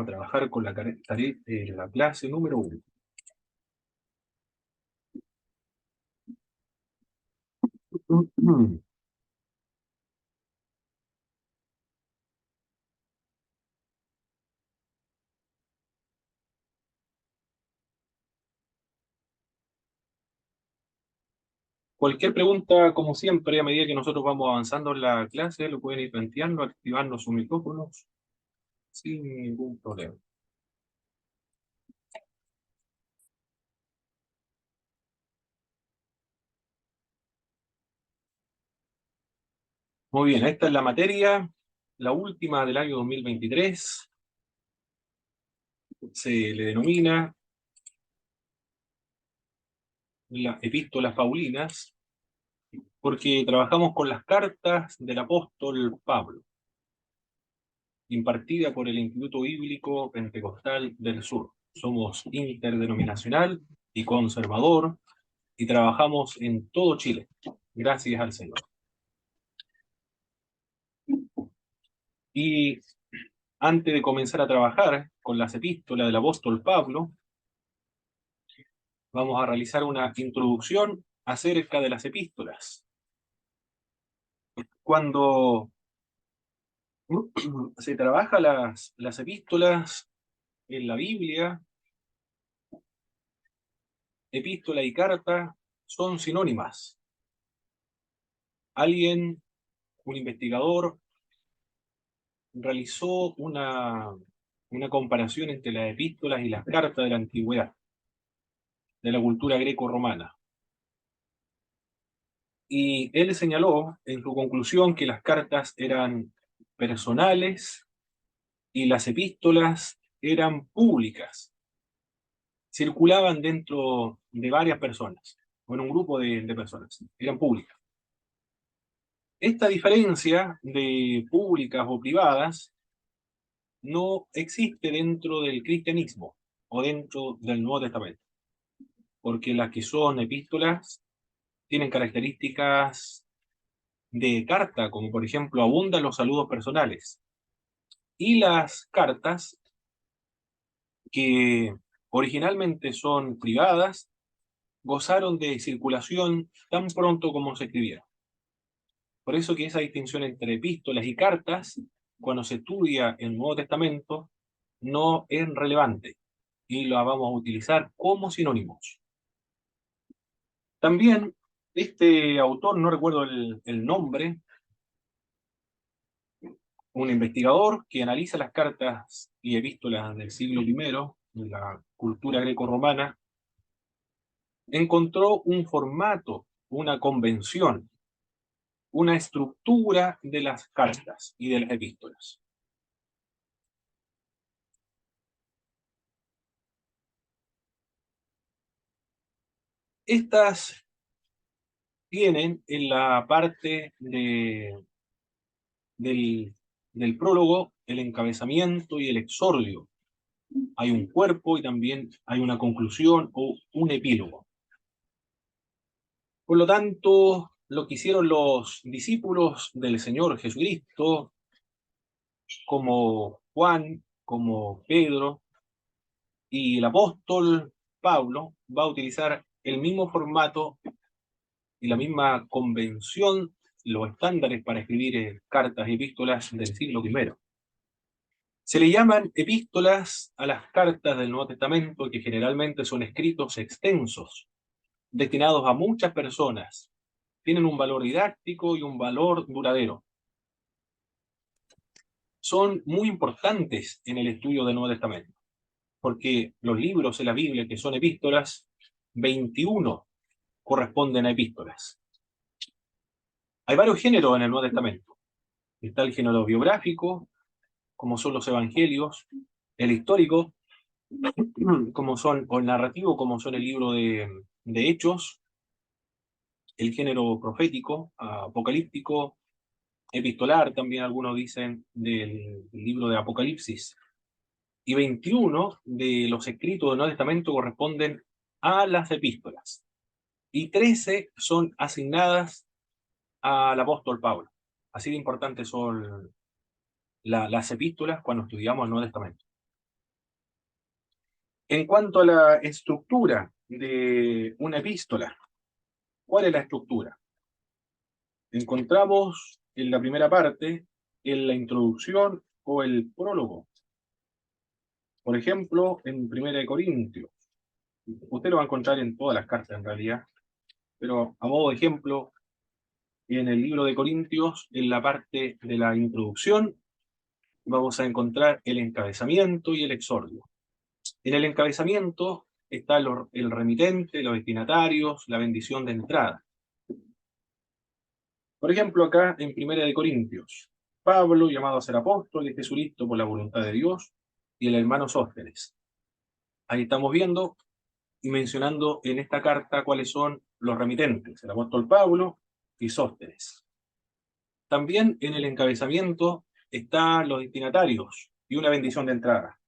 a trabajar con la tarea de la clase número 1. Cualquier pregunta, como siempre, a medida que nosotros vamos avanzando en la clase, lo pueden ir planteando, activando sus micrófonos sin ningún problema. Muy bien, esta es la materia, la última del año 2023. Se le denomina las epístolas paulinas, porque trabajamos con las cartas del apóstol Pablo, impartida por el Instituto Bíblico Pentecostal del Sur. Somos interdenominacional y conservador y trabajamos en todo Chile, gracias al Señor. Y antes de comenzar a trabajar con las epístolas del apóstol Pablo, vamos a realizar una introducción acerca de las epístolas. Cuando se trabaja las epístolas en la Biblia, epístola y carta son sinónimas. Un investigador, realizó una comparación entre las epístolas y las cartas de la antigüedad, de la cultura greco-romana. Y él señaló en su conclusión que las cartas eran personales y las epístolas eran públicas. Circulaban dentro de varias personas, o en un grupo de personas, eran públicas. Esta diferencia de públicas o privadas no existe dentro del cristianismo o dentro del Nuevo Testamento, porque las que son epístolas tienen características de carta, como por ejemplo abundan los saludos personales, y las cartas, que originalmente son privadas, gozaron de circulación tan pronto como se escribieron. Por eso que esa distinción entre epístolas y cartas, cuando se estudia el Nuevo Testamento, no es relevante y la vamos a utilizar como sinónimos. También este autor, no recuerdo el nombre, un investigador que analiza las cartas y epístolas del siglo I, de la cultura greco-romana, encontró un formato, una convención, una estructura de las cartas y de las epístolas. Estas tienen en la parte del prólogo el encabezamiento y el exordio. Hay un cuerpo y también hay una conclusión o un epílogo. Por lo tanto, lo que hicieron los discípulos del Señor Jesucristo, como Juan, como Pedro y el apóstol Pablo, va a utilizar el mismo formato y la misma convención, los estándares para escribir cartas y epístolas del siglo I. Se le llaman epístolas a las cartas del Nuevo Testamento, que generalmente son escritos extensos, destinados a muchas personas. Tienen un valor didáctico y un valor duradero. Son muy importantes en el estudio del Nuevo Testamento, porque los libros de la Biblia que son epístolas, 21 corresponden a epístolas. Hay varios géneros en el Nuevo Testamento. Está el género biográfico, como son los evangelios, el histórico, o el narrativo, como son el libro de Hechos, el género profético, apocalíptico, epistolar, también algunos dicen del libro de Apocalipsis. Y 21 de los escritos del Nuevo Testamento corresponden a las epístolas. Y 13 son asignadas al apóstol Pablo. Así de importantes son las epístolas cuando estudiamos el Nuevo Testamento. En cuanto a la estructura de una epístola, ¿cuál es la estructura? Encontramos en la primera parte, en la introducción o el prólogo. Por ejemplo, en Primera de Corintios. Usted lo va a encontrar en todas las cartas en realidad, pero a modo de ejemplo, en el libro de Corintios, en la parte de la introducción, vamos a encontrar el encabezamiento y el exordio. En el encabezamiento está el remitente, los destinatarios, la bendición de entrada. Por ejemplo, acá en Primera de Corintios, Pablo, llamado a ser apóstol de Jesucristo por la voluntad de Dios, y el hermano Sóstenes. Ahí estamos viendo y mencionando en esta carta cuáles son los remitentes, el apóstol Pablo y Sóstenes. También en el encabezamiento están los destinatarios y una bendición de entrada.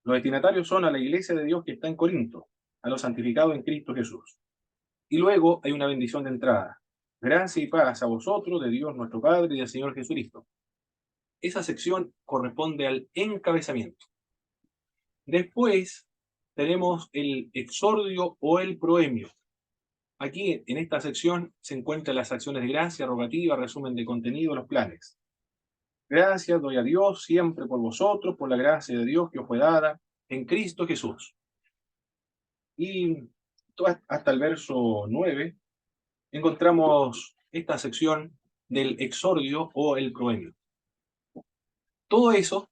Los destinatarios son a la iglesia de Dios que está en Corinto, a los santificados en Cristo Jesús. Y luego hay una bendición de entrada. Gracia y paz a vosotros, de Dios nuestro Padre y del Señor Jesucristo. Esa sección corresponde al encabezamiento. Después tenemos el exordio o el proemio. Aquí, en esta sección, se encuentran las acciones de gracia, rogativa, resumen de contenido, los planes. Gracias doy a Dios siempre por vosotros, por la gracia de Dios que os fue dada en Cristo Jesús. Y hasta el verso 9 encontramos esta sección del exordio o el proemio. Todo eso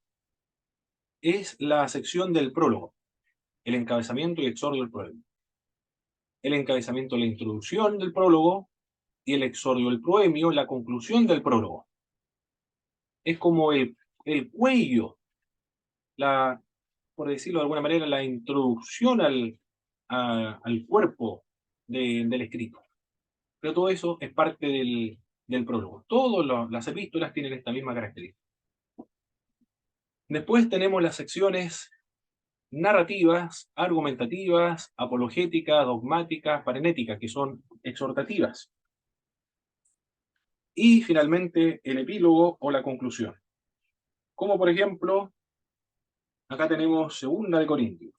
es la sección del prólogo, el encabezamiento y exordio del proemio. El encabezamiento, la introducción del prólogo, y el exordio, el proemio, la conclusión del prólogo. Es como el cuello, por decirlo de alguna manera, la introducción al cuerpo del escrito. Pero todo eso es parte del prólogo. Todas las epístolas tienen esta misma característica. Después tenemos las secciones narrativas, argumentativas, apologéticas, dogmáticas, parenéticas, que son exhortativas. Y finalmente el epílogo o la conclusión. Como por ejemplo, acá tenemos Segunda de Corintios.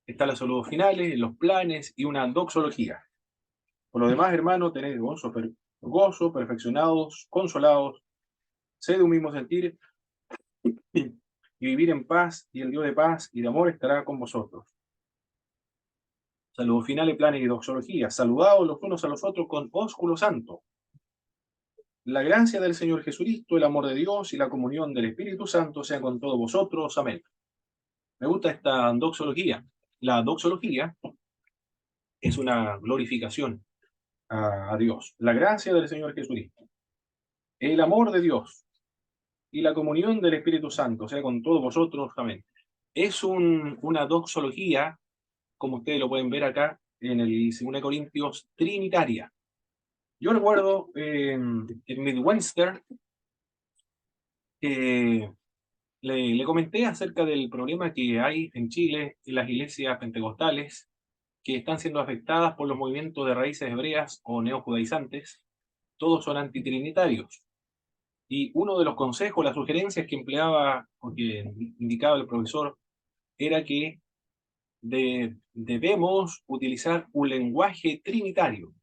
Está los saludos finales, los planes y una doxología. Por lo demás, hermano, tenéis gozo, perfeccionados, consolados, sed de un mismo sentir y vivir en paz, y el Dios de paz y de amor estará con vosotros. Saludos finales, planes y doxología. Saludados los unos a los otros con ósculo santo. La gracia del Señor Jesucristo, el amor de Dios y la comunión del Espíritu Santo sean con todos vosotros. Amén. Me gusta esta doxología. La doxología es una glorificación a Dios. La gracia del Señor Jesucristo, el amor de Dios y la comunión del Espíritu Santo sea con todos vosotros. Amén. Es una doxología, como ustedes lo pueden ver acá en el 2 Corintios, trinitaria. Yo recuerdo en Midwinter que le comenté acerca del problema que hay en Chile en las iglesias pentecostales que están siendo afectadas por los movimientos de raíces hebreas o neojudaizantes. Todos son antitrinitarios. Y uno de los consejos, las sugerencias que empleaba o que indicaba el profesor era que debemos utilizar un lenguaje trinitario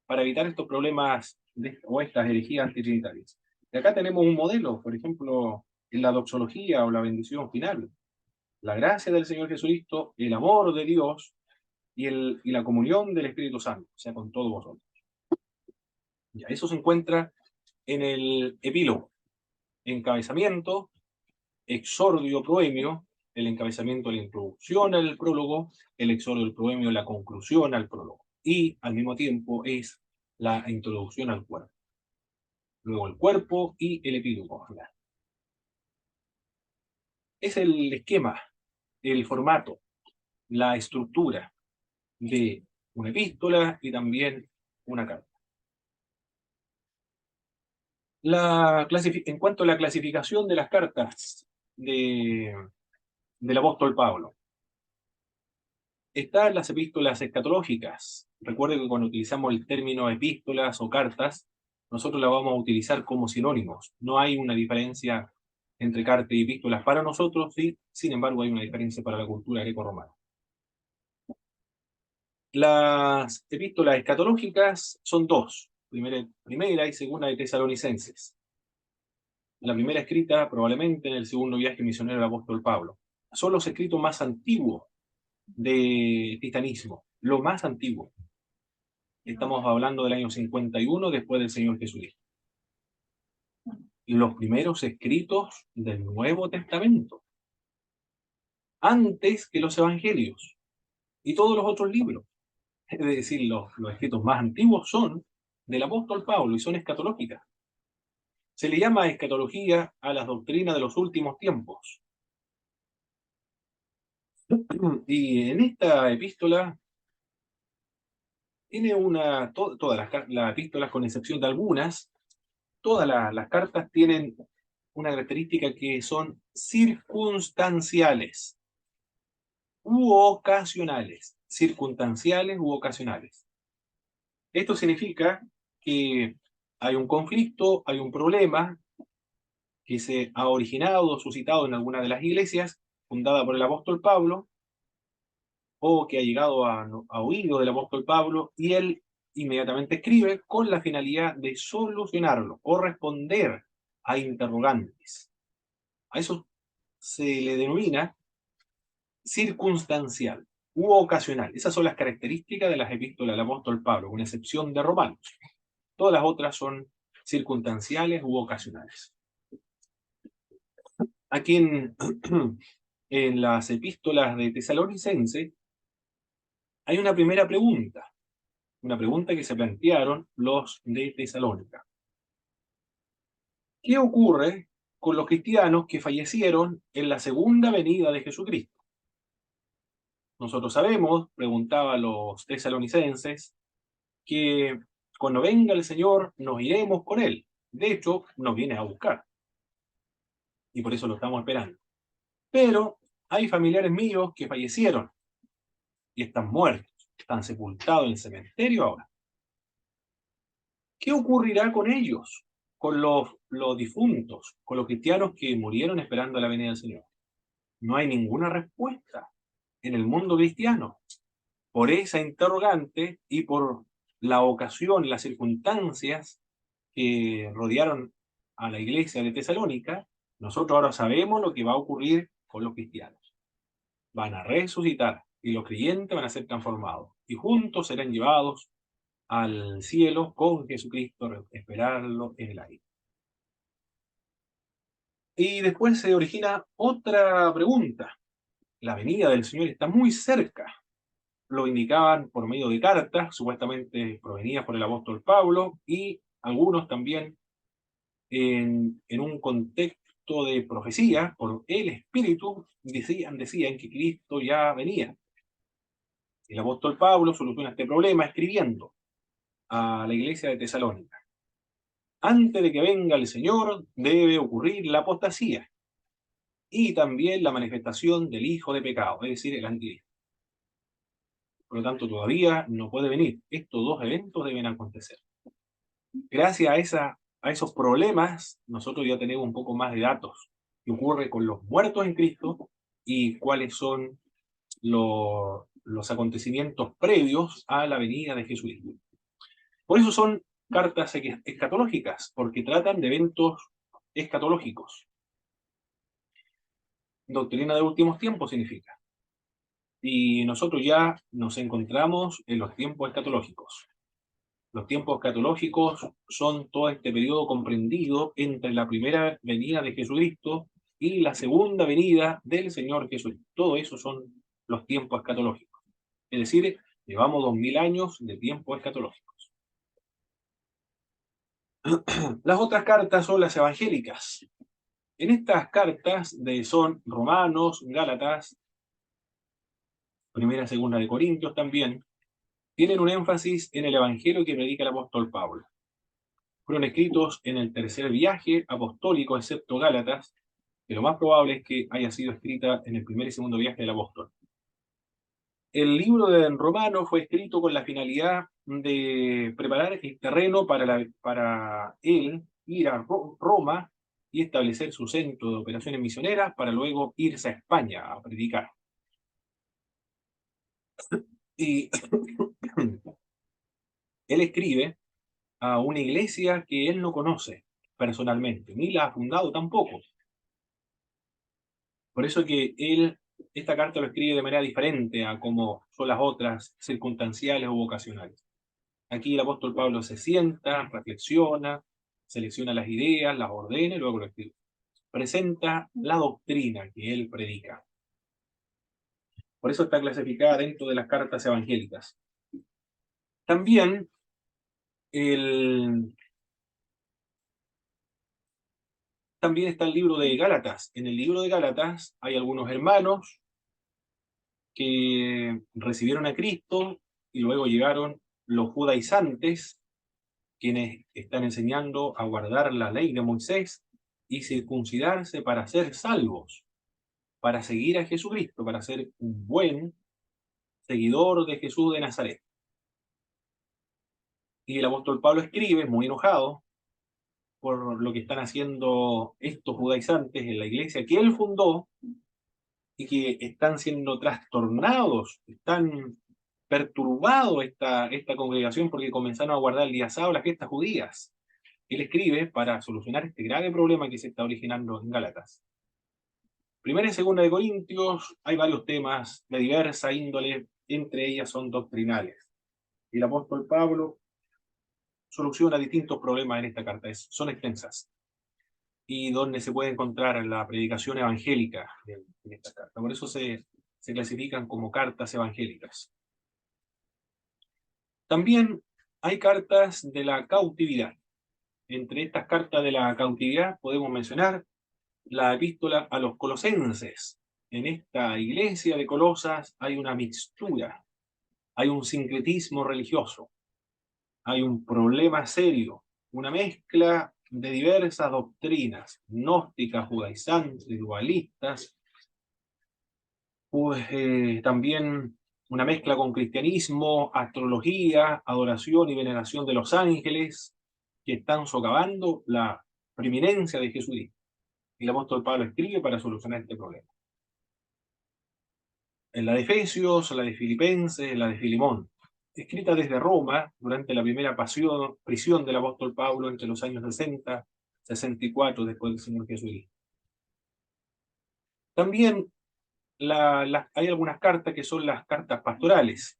para evitar estos problemas o estas herejías antitrinitarias. Y acá tenemos un modelo, por ejemplo, en la doxología o la bendición final. La gracia del Señor Jesucristo, el amor de Dios y la comunión del Espíritu Santo, o sea, con todos vosotros. Ya, eso se encuentra en el epílogo, encabezamiento, exordio, proemio, el encabezamiento, la introducción al prólogo, el exordio, el proemio, la conclusión al prólogo. Y al mismo tiempo es la introducción al cuerpo. Luego el cuerpo y el epílogo. Es el esquema, el formato, la estructura de una epístola y también una carta. En cuanto a la clasificación de las cartas del apóstol Pablo, están las epístolas escatológicas. Recuerde que cuando utilizamos el término epístolas o cartas, nosotros la vamos a utilizar como sinónimos. No hay una diferencia entre carta y epístolas para nosotros, y sin embargo hay una diferencia para la cultura greco-romana. Las epístolas escatológicas son dos, primera y segunda de Tesalonicenses. La primera escrita probablemente en el segundo viaje misionero del apóstol Pablo. Son los escritos más antiguos de cristianismo, lo más antiguo. Estamos hablando del año 51 después del Señor Jesucristo. Los primeros escritos del Nuevo Testamento, antes que los evangelios y todos los otros libros. Es decir, los escritos más antiguos son del apóstol Pablo y son escatológicas. Se le llama escatología a las doctrinas de los últimos tiempos. Y en esta epístola tiene todas las epístolas, con excepción de algunas, todas las cartas tienen una característica que son circunstanciales u ocasionales. Circunstanciales u ocasionales. Esto significa que hay un conflicto, hay un problema que se ha originado o suscitado en alguna de las iglesias fundada por el apóstol Pablo, o que ha llegado a oído del apóstol Pablo, y él inmediatamente escribe con la finalidad de solucionarlo o responder a interrogantes. A eso se le denomina circunstancial u ocasional. Esas son las características de las epístolas del apóstol Pablo, con excepción de Romanos. Todas las otras son circunstanciales u ocasionales. Aquí en las epístolas de Tesalonicense hay una primera pregunta, que se plantearon los de Tesalónica. ¿Qué ocurre con los cristianos que fallecieron en la segunda venida de Jesucristo? Nosotros sabemos, preguntaban los tesalonicenses, que cuando venga el Señor nos iremos con Él. De hecho, nos viene a buscar. Y por eso lo estamos esperando. Pero hay familiares míos que fallecieron y están muertos, están sepultados en el cementerio ahora. ¿Qué ocurrirá con ellos, con los difuntos, con los cristianos que murieron esperando la venida del Señor? No hay ninguna respuesta en el mundo cristiano. Por esa interrogante y por la ocasión, las circunstancias que rodearon a la iglesia de Tesalónica, nosotros ahora sabemos lo que va a ocurrir con los cristianos. Van a resucitar y los creyentes van a ser transformados y juntos serán llevados al cielo con Jesucristo, esperarlo en el aire. Y después se origina otra pregunta. La venida del Señor está muy cerca. Lo indicaban por medio de cartas, supuestamente provenidas por el apóstol Pablo, y algunos también en un contexto de profecía, por el Espíritu, decían que Cristo ya venía. El apóstol Pablo soluciona este problema escribiendo a la iglesia de Tesalónica. Antes de que venga el Señor, debe ocurrir la apostasía y también la manifestación del hijo de pecado, es decir, el anticristo. Por lo tanto, todavía no puede venir. Estos dos eventos deben acontecer. Gracias a esos problemas, nosotros ya tenemos un poco más de datos. ¿Qué ocurre con los muertos en Cristo y cuáles son los acontecimientos previos a la venida de Jesucristo? Por eso son cartas escatológicas, porque tratan de eventos escatológicos. Doctrina de últimos tiempos significa. Y nosotros ya nos encontramos en los tiempos escatológicos. Los tiempos escatológicos son todo este periodo comprendido entre la primera venida de Jesucristo y la segunda venida del Señor Jesucristo. Todo eso son los tiempos escatológicos. Es decir, llevamos 2000 años de tiempos escatológicos. Las otras cartas son las evangélicas. En estas cartas son Romanos, Gálatas, Primera y Segunda de Corintios también, tienen un énfasis en el evangelio que predica el apóstol Pablo. Fueron escritos en el tercer viaje apostólico, excepto Gálatas, que lo más probable es que haya sido escrita en el primer y segundo viaje del apóstol. El libro de Romanos fue escrito con la finalidad de preparar el terreno para él ir a Roma y establecer su centro de operaciones misioneras para luego irse a España a predicar. Y él escribe a una iglesia que él no conoce personalmente, ni la ha fundado tampoco. Por eso que él, esta carta lo escribe de manera diferente a como son las otras, circunstanciales o vocacionales. Aquí el apóstol Pablo se sienta, reflexiona, selecciona las ideas, las ordena y luego lo escribe. Presenta la doctrina que él predica. Por eso está clasificada dentro de las cartas evangélicas. También también está el libro de Gálatas. En el libro de Gálatas hay algunos hermanos que recibieron a Cristo y luego llegaron los judaizantes, quienes están enseñando a guardar la ley de Moisés y circuncidarse para ser salvos, para seguir a Jesucristo, para ser un buen seguidor de Jesús de Nazaret. Y el apóstol Pablo escribe, muy enojado, por lo que están haciendo estos judaizantes en la iglesia que él fundó y que están siendo trastornados, están perturbados esta congregación porque comenzaron a guardar el día sábado, las fiestas judías. Él escribe para solucionar este grave problema que se está originando en Gálatas. Primera y segunda de Corintios hay varios temas de diversa índole, entre ellas son doctrinales. Y el apóstol Pablo soluciona distintos problemas en esta carta, son extensas, y donde se puede encontrar la predicación evangélica en esta carta. Por eso se clasifican como cartas evangélicas. También hay cartas de la cautividad. Entre estas cartas de la cautividad podemos mencionar la epístola a los colosenses. En esta iglesia de Colosas hay una mixtura, hay un sincretismo religioso, hay un problema serio, una mezcla de diversas doctrinas, gnósticas, judaizantes, dualistas, pues también una mezcla con cristianismo, astrología, adoración y veneración de los ángeles, que están socavando la preeminencia de Jesucristo. Y el apóstol Pablo escribe para solucionar este problema. En la de Efesios, la de Filipenses, la de Filimón, escrita desde Roma durante la primera prisión del apóstol Pablo entre los años 60, 64 después del Señor Jesucristo. También hay algunas cartas que son las cartas pastorales,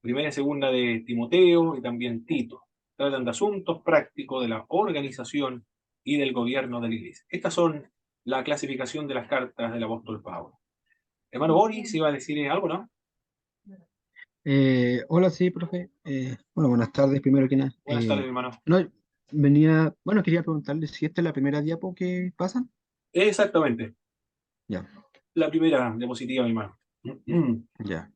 primera y segunda de Timoteo y también Tito. Tratan de asuntos prácticos de la organización y del gobierno de la iglesia. Estas son la clasificación de las cartas del apóstol Pablo. Hermano Boris, iba a decir algo, ¿no? Hola, sí, profe. Bueno, buenas tardes, primero que nada. Buenas tardes, hermano. No, quería preguntarle si esta es la primera diapo que pasan. Exactamente. Ya, La primera diapositiva, mi hermano. ya.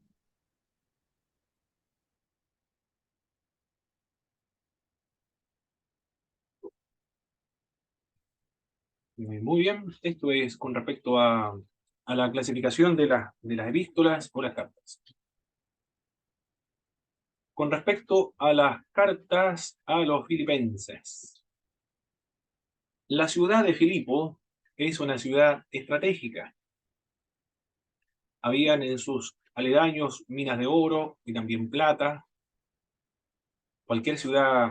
Muy bien. Esto es con respecto a la clasificación de las epístolas o las cartas. Con respecto a las cartas a los filipenses. La ciudad de Filipo es una ciudad estratégica. Habían en sus aledaños minas de oro y también plata. Cualquier ciudad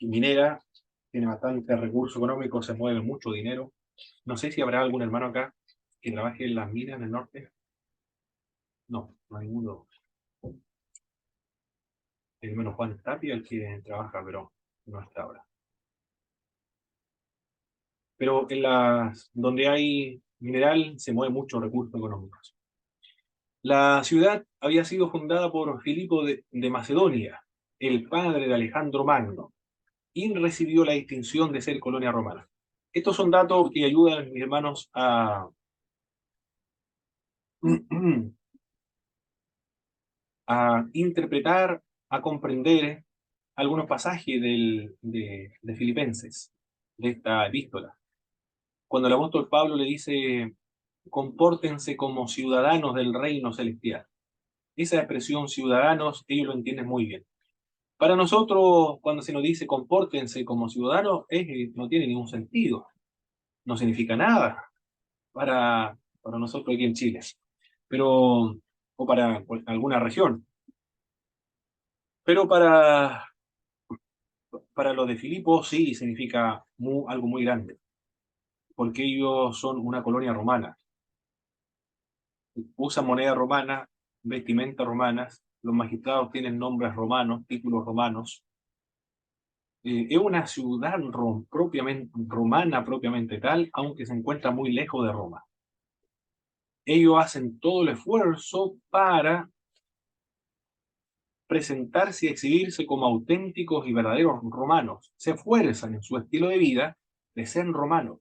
minera tiene bastante recurso económico, se mueve mucho dinero. No sé si habrá algún hermano acá que trabaje en las minas en el norte. No, no hay ninguno. El menos Juan Tapia, el que trabaja, pero no está ahora. Pero en las donde hay mineral se mueve mucho recursos económicos. La ciudad había sido fundada por Filipo de Macedonia, el padre de Alejandro Magno, y recibió la distinción de ser colonia romana. Estos son datos que ayudan, mis hermanos, a interpretar, a comprender algunos pasajes de Filipenses, de esta epístola. Cuando el apóstol Pablo le dice, compórtense como ciudadanos del reino celestial. Esa expresión ciudadanos, ellos lo entienden muy bien. Para nosotros, cuando se nos dice compórtense como ciudadanos, no tiene ningún sentido. no significa nada para nosotros aquí en Chile, pero, o para alguna región. Pero para los de Filipos sí significa algo muy grande, porque ellos son una colonia romana, usan moneda romana, vestimenta romanas, los magistrados tienen nombres romanos, títulos romanos. Es una ciudad romana propiamente tal, aunque se encuentra muy lejos de Roma. Ellos hacen todo el esfuerzo para presentarse y exhibirse como auténticos y verdaderos romanos. Se esfuerzan en su estilo de vida de ser romanos,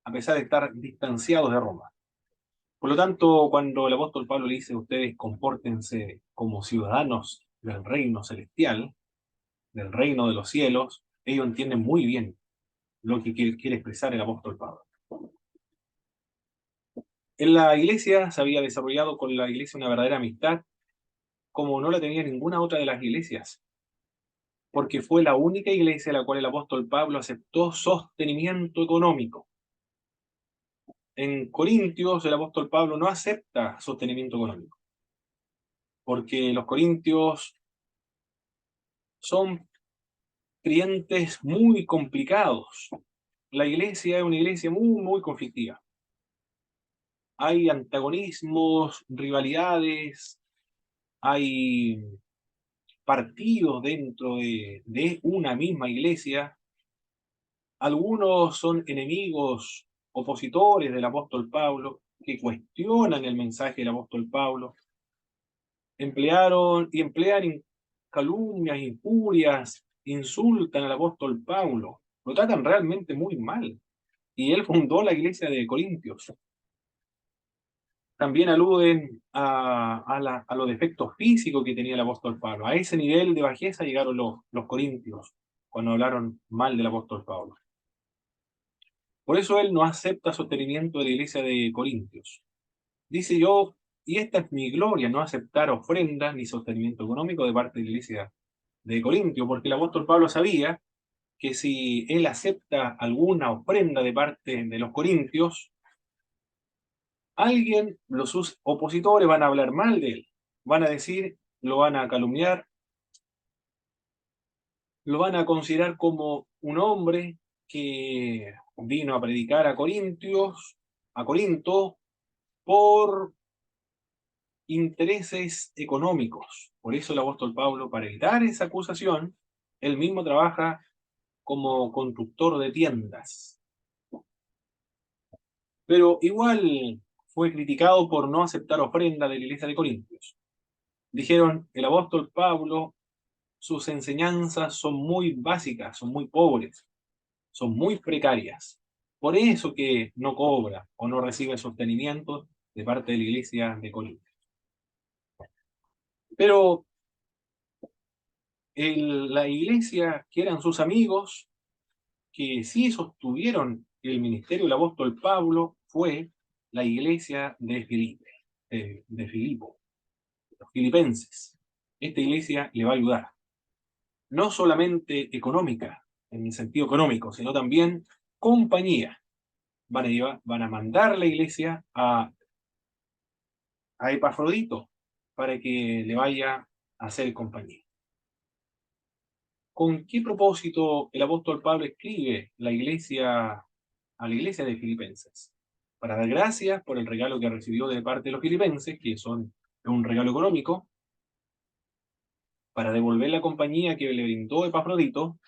a pesar de estar distanciados de Roma. Por lo tanto, cuando el apóstol Pablo le dice a ustedes compórtense como ciudadanos del reino celestial, del reino de los cielos, ellos entienden muy bien lo que quiere expresar el apóstol Pablo. En la iglesia se había desarrollado con la iglesia una verdadera amistad como no la tenía ninguna otra de las iglesias, porque fue la única iglesia en la cual el apóstol Pablo aceptó sostenimiento económico. En Corintios el apóstol Pablo no acepta sostenimiento económico, porque los corintios son creyentes muy complicados. La iglesia es una iglesia muy conflictiva. Hay antagonismos, rivalidades, hay partidos dentro de una misma iglesia. Algunos son enemigos, opositores del apóstol Pablo, que cuestionan el mensaje del apóstol Pablo. Emplean calumnias, injurias, insultan al apóstol Pablo. Lo tratan realmente muy mal. Y él fundó la iglesia de Corintios. También aluden a los defectos físicos que tenía el apóstol Pablo. A ese nivel de bajeza llegaron los corintios cuando hablaron mal del apóstol Pablo. Por eso él no acepta sostenimiento de la iglesia de Corintios. Dice yo, y esta es mi gloria, no aceptar ofrendas ni sostenimiento económico de parte de la iglesia de Corintios, porque el apóstol Pablo sabía que si él acepta alguna ofrenda de parte de los corintios, sus opositores van a hablar mal de él, van a decir, lo van a calumniar, lo van a considerar como un hombre que vino a predicar a Corinto, por intereses económicos. Por eso el apóstol Pablo, para evitar esa acusación, él mismo trabaja como constructor de tiendas. Pero igual fue criticado por no aceptar ofrenda de la iglesia de Corintios. Dijeron, el apóstol Pablo, sus enseñanzas son muy básicas, son muy pobres, son muy precarias. Por eso que no cobra o no recibe sostenimiento de parte de la iglesia de Corintios. Pero la iglesia, que eran sus amigos, que sí sostuvieron el ministerio del apóstol Pablo, fue la iglesia de Filipo, los filipenses. Esta iglesia le va a ayudar, no solamente económica, en el sentido económico, sino también compañía. Van a mandar la iglesia a Epafrodito para que le vaya a hacer compañía. ¿Con qué propósito el apóstol Pablo escribe a la iglesia de Filipenses? Para dar gracias por el regalo que recibió de parte de los filipenses, que son un regalo económico, para devolver la compañía que le brindó Epafrodito.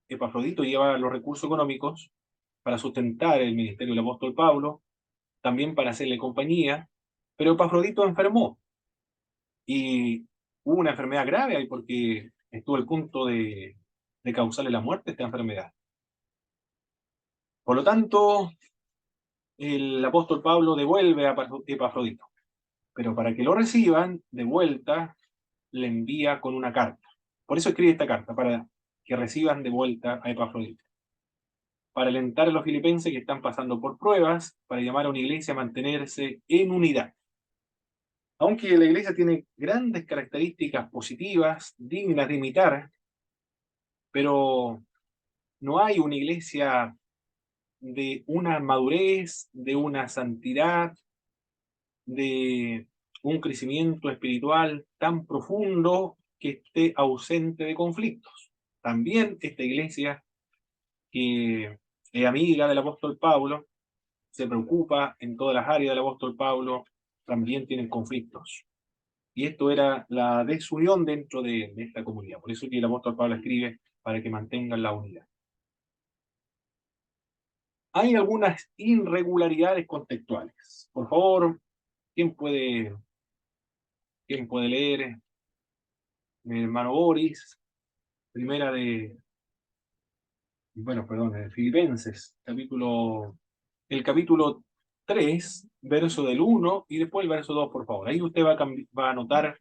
Epafrodito lleva los recursos económicos para sustentar el ministerio del apóstol Pablo, también para hacerle compañía, pero Epafrodito enfermó y hubo una enfermedad grave porque estuvo al punto de causarle la muerte esta enfermedad. Por lo tanto, el apóstol Pablo devuelve a Epafrodito, pero para que lo reciban de vuelta, le envía con una carta. Por eso escribe esta carta, para que reciban de vuelta a Epafrodito. Para alentar a los filipenses que están pasando por pruebas, para llamar a una iglesia a mantenerse en unidad. Aunque la iglesia tiene grandes características positivas, dignas de imitar, pero no hay una iglesia de una madurez, de una santidad, de un crecimiento espiritual tan profundo que esté ausente de conflictos. También esta iglesia, que es amiga del apóstol Pablo, se preocupa en todas las áreas del apóstol Pablo, también tienen conflictos. Y esto era la desunión dentro de esta comunidad. Por eso que el apóstol Pablo escribe para que mantengan la unidad. Hay algunas irregularidades contextuales. Por favor, ¿quién puede, quién puede leer? Mi hermano Boris, primera de, bueno, perdón, de Filipenses, el capítulo 3 verso del 1 y después el verso 2 por favor. Ahí usted va a notar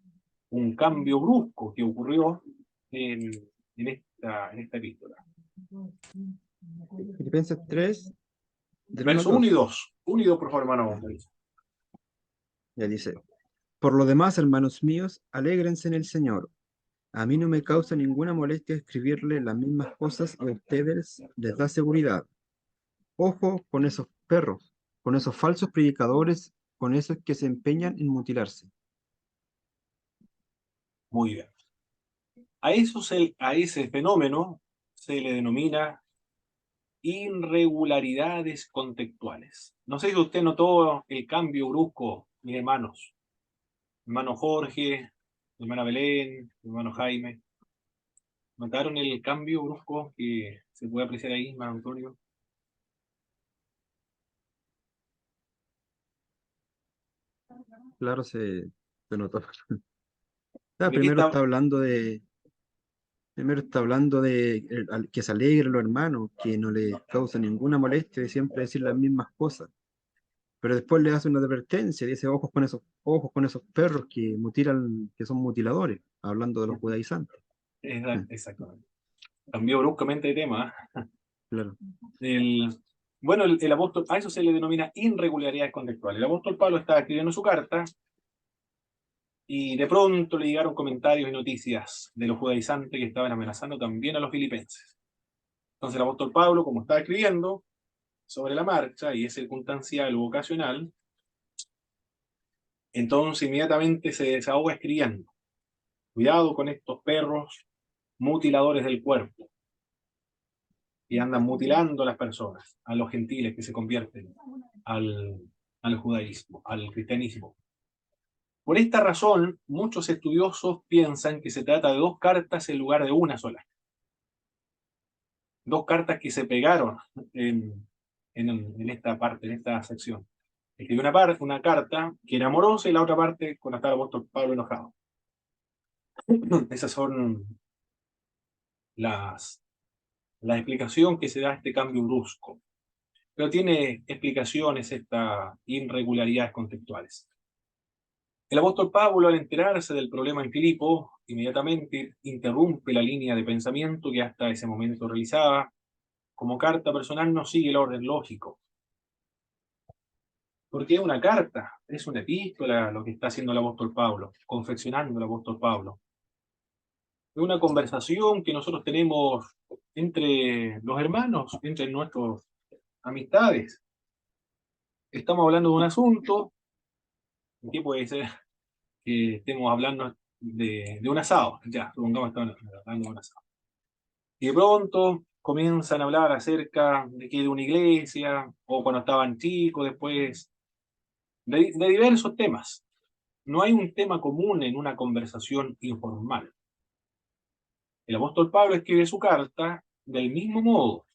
un cambio brusco que ocurrió en, en esta epístola. Filipenses 3, del 1 al Verso 1 y 2. 2. 1 y 2, por favor, hermano. Ya dice, por lo demás, hermanos míos, alégrense en el Señor. A mí no me causa ninguna molestia escribirle las mismas cosas y a ustedes les da seguridad. Ojo con esos perros, con esos falsos predicadores, con esos que se empeñan en mutilarse. Muy bien. A ese fenómeno se le denomina irregularidades contextuales. No sé si usted notó el cambio brusco, mis hermanos. Hermano Jorge, hermana Belén, hermano Jaime. ¿Notaron el cambio brusco que se puede apreciar ahí, hermano Antonio? Claro, se notó. Porque aquí está, primero está hablando de que se alegren los hermanos, que no les causa ninguna molestia de siempre decir las mismas cosas. Pero después le hace una advertencia, dice ojos con esos perros que mutilan, que son mutiladores, hablando de los judaizantes. exactamente, cambió bruscamente de tema. Claro. El, bueno, el apóstol, a eso se le denomina irregularidades contextuales. El apóstol Pablo estaba escribiendo su carta y de pronto le llegaron comentarios y noticias de los judaizantes que estaban amenazando también a los filipenses. Entonces el apóstol Pablo, como estaba escribiendo sobre la marcha y es circunstancial o ocasional, entonces inmediatamente se desahoga escribiendo. Cuidado con estos perros mutiladores del cuerpo y andan mutilando a las personas, a los gentiles que se convierten al, al judaísmo, al cristianismo. Por esta razón, muchos estudiosos piensan que se trata de dos cartas en lugar de una sola. Dos cartas que se pegaron en esta parte, en esta sección. Escribió una carta que era amorosa y la otra parte con hasta el apóstol Pablo enojado. Esas son las, la explicación que se da a este cambio brusco. Pero tiene explicaciones estas irregularidades contextuales. El apóstol Pablo, al enterarse del problema en Filipo, inmediatamente interrumpe la línea de pensamiento que hasta ese momento realizaba. Como carta personal no sigue el orden lógico, porque es una carta, es una epístola lo que está haciendo el apóstol Pablo, confeccionando el apóstol Pablo. Es una conversación que nosotros tenemos entre los hermanos, entre nuestras amistades. Estamos hablando de un asunto, ¿qué puede ser? Que estemos hablando de un asado, ya, supongamos que estamos hablando de un asado. Y de pronto comienzan a hablar acerca de que de una iglesia, o cuando estaban chicos, después, de diversos temas. No hay un tema común en una conversación informal. El apóstol Pablo escribe su carta del mismo modo.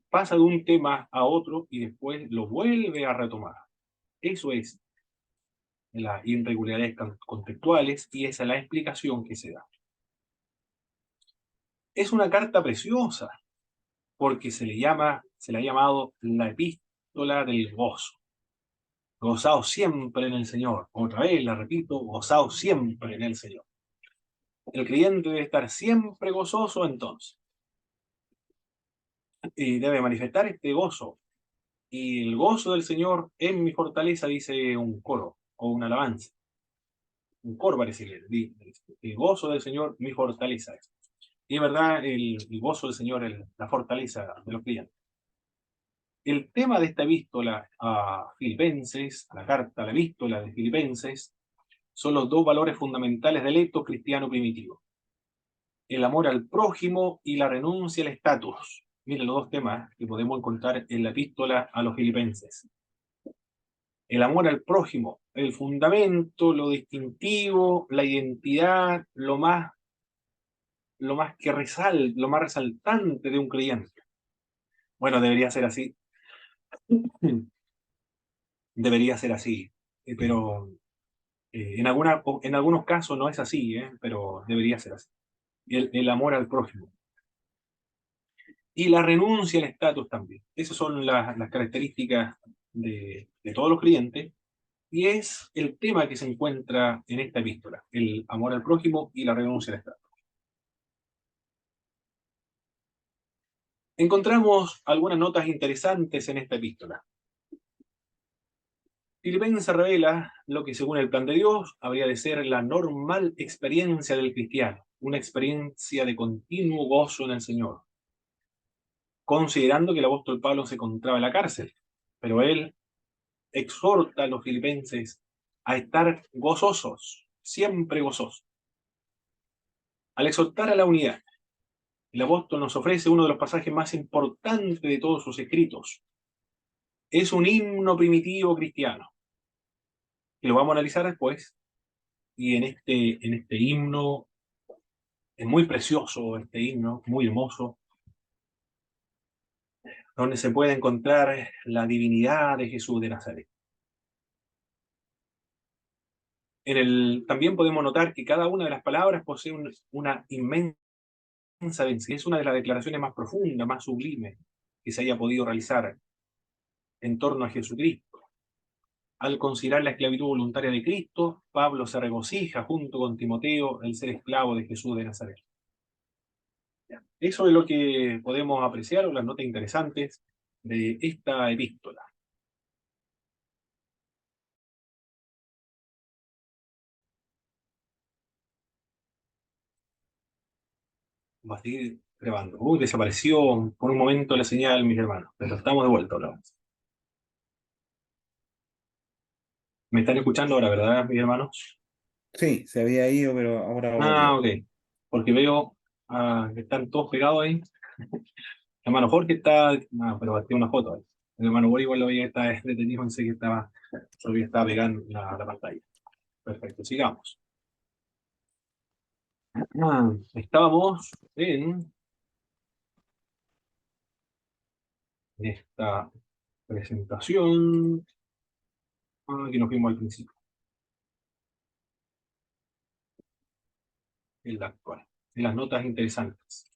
Pasa de un tema a otro y después lo vuelve a retomar. Eso es las irregularidades contextuales y esa es la explicación que se da. Es una carta preciosa porque se le ha llamado la epístola del gozo. Gozaos siempre en el Señor. Otra vez la repito, gozaos siempre en el Señor. El creyente debe estar siempre gozoso entonces. Y debe manifestar este gozo. Y el gozo del Señor es mi fortaleza, dice un coro o una alabanza. Un coro parece que dice, el gozo del Señor, mi fortaleza es. Y es verdad, el gozo del Señor es la fortaleza de los creyentes. El tema de esta epístola a Filipenses, a la carta a la epístola de Filipenses, son los dos valores fundamentales del etos cristiano primitivo: el amor al prójimo y la renuncia al estatus. Miren los dos temas que podemos encontrar en la epístola a los Filipenses. El amor al prójimo, el fundamento, lo distintivo, la identidad, lo más resaltante de un creyente. Bueno, debería ser así. Debería ser así. Pero en algunos casos no es así, pero debería ser así. El amor al prójimo. Y la renuncia al estatus también. Esas son las características de todos los creyentes. Y es el tema que se encuentra en esta epístola: el amor al prójimo y la renuncia al estatus. Encontramos algunas notas interesantes en esta epístola. Filipenses revela lo que, según el plan de Dios, habría de ser la normal experiencia del cristiano, una experiencia de continuo gozo en el Señor, considerando que el apóstol Pablo se encontraba en la cárcel, pero él exhorta a los filipenses a estar gozosos, siempre gozosos. Al exhortar a la unidad, el apóstol nos ofrece uno de los pasajes más importantes de todos sus escritos. Es un himno primitivo cristiano, que lo vamos a analizar después, y en este himno es muy precioso, este himno, muy hermoso, donde se puede encontrar la divinidad de Jesús de Nazaret. También podemos notar que cada una de las palabras posee una inmensa densidad. Es una de las declaraciones más profundas, más sublimes que se haya podido realizar en torno a Jesucristo. Al considerar la esclavitud voluntaria de Cristo, Pablo se regocija junto con Timoteo el ser esclavo de Jesús de Nazaret. Eso es lo que podemos apreciar, o las notas interesantes de esta epístola. Va a seguir grabando. Uy, desapareció por un momento la señal, mis hermanos, pero estamos de vuelta ahora. ¿Me están escuchando ahora, verdad, mis hermanos? Sí, se había ido, pero ahora Ah, volvió. ok. Porque veo que están todos pegados ahí. El hermano Jorge está. No, pero batió una foto ahí. El hermano Jorge igual lo veía que estaba detenido, pensé que estaba pegando la pantalla. Perfecto, sigamos. Estábamos en esta presentación que nos vimos al principio, en la actual, en las notas interesantes.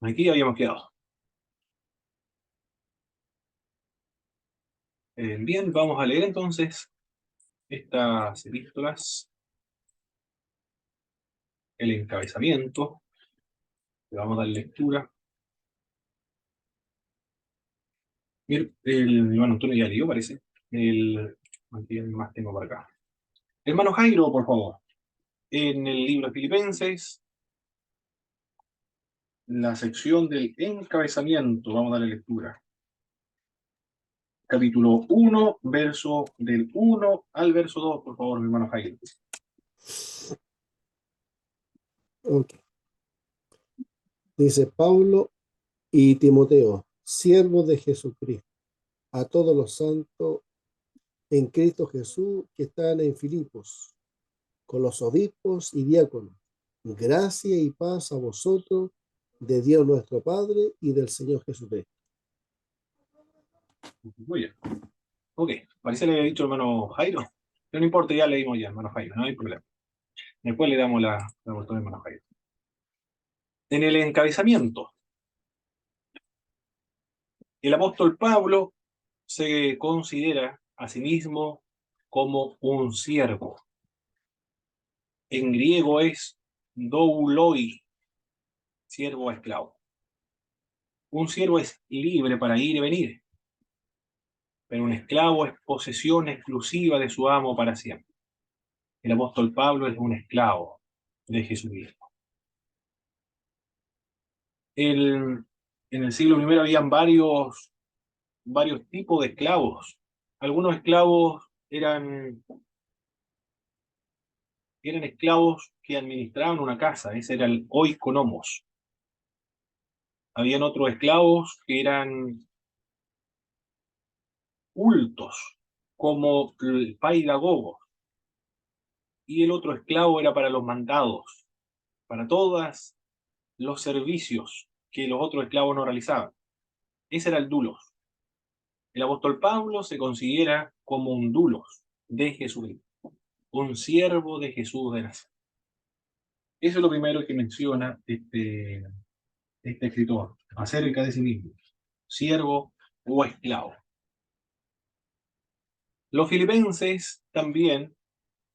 Aquí habíamos quedado. Bien, vamos a leer entonces estas epístolas, el encabezamiento, le vamos a dar lectura. Bien, el hermano Antonio ya leyó, parece. Aquí más tengo por acá. Hermano Jairo, por favor. En el libro de Filipenses, la sección del encabezamiento, vamos a darle lectura. Capítulo 1, verso del 1 al verso 2, por favor, mi hermano Jairo. Ok. Dice Pablo y Timoteo, siervos de Jesucristo, a todos los santos en Cristo Jesús que están en Filipos, con los obispos y diáconos. Gracia y paz a vosotros, de Dios nuestro Padre y del Señor Jesucristo. Muy bien. Ok, parece que le había dicho hermano Jairo, pero no importa, ya leímos ya, hermano Jairo, no hay problema. Después le damos la oportunidad a hermano Jairo. En el encabezamiento, el apóstol Pablo se considera a sí mismo como un siervo. En griego es douloi, siervo o esclavo. Un siervo es libre para ir y venir, pero un esclavo es posesión exclusiva de su amo para siempre. El apóstol Pablo es un esclavo de Jesucristo. El En el siglo I habían varios tipos de esclavos. Algunos esclavos eran esclavos que administraban una casa, ese era el oikonomos. Habían otros esclavos que eran cultos, como el paidagogo, y el otro esclavo era para los mandados, para todos los servicios que los otros esclavos no realizaban. Ese era el dulos. El apóstol Pablo se considera como un dulos de Jesucristo, un siervo de Jesús de Nazaret. Eso es lo primero que menciona este escritor acerca de sí mismo, siervo o esclavo. Los filipenses también,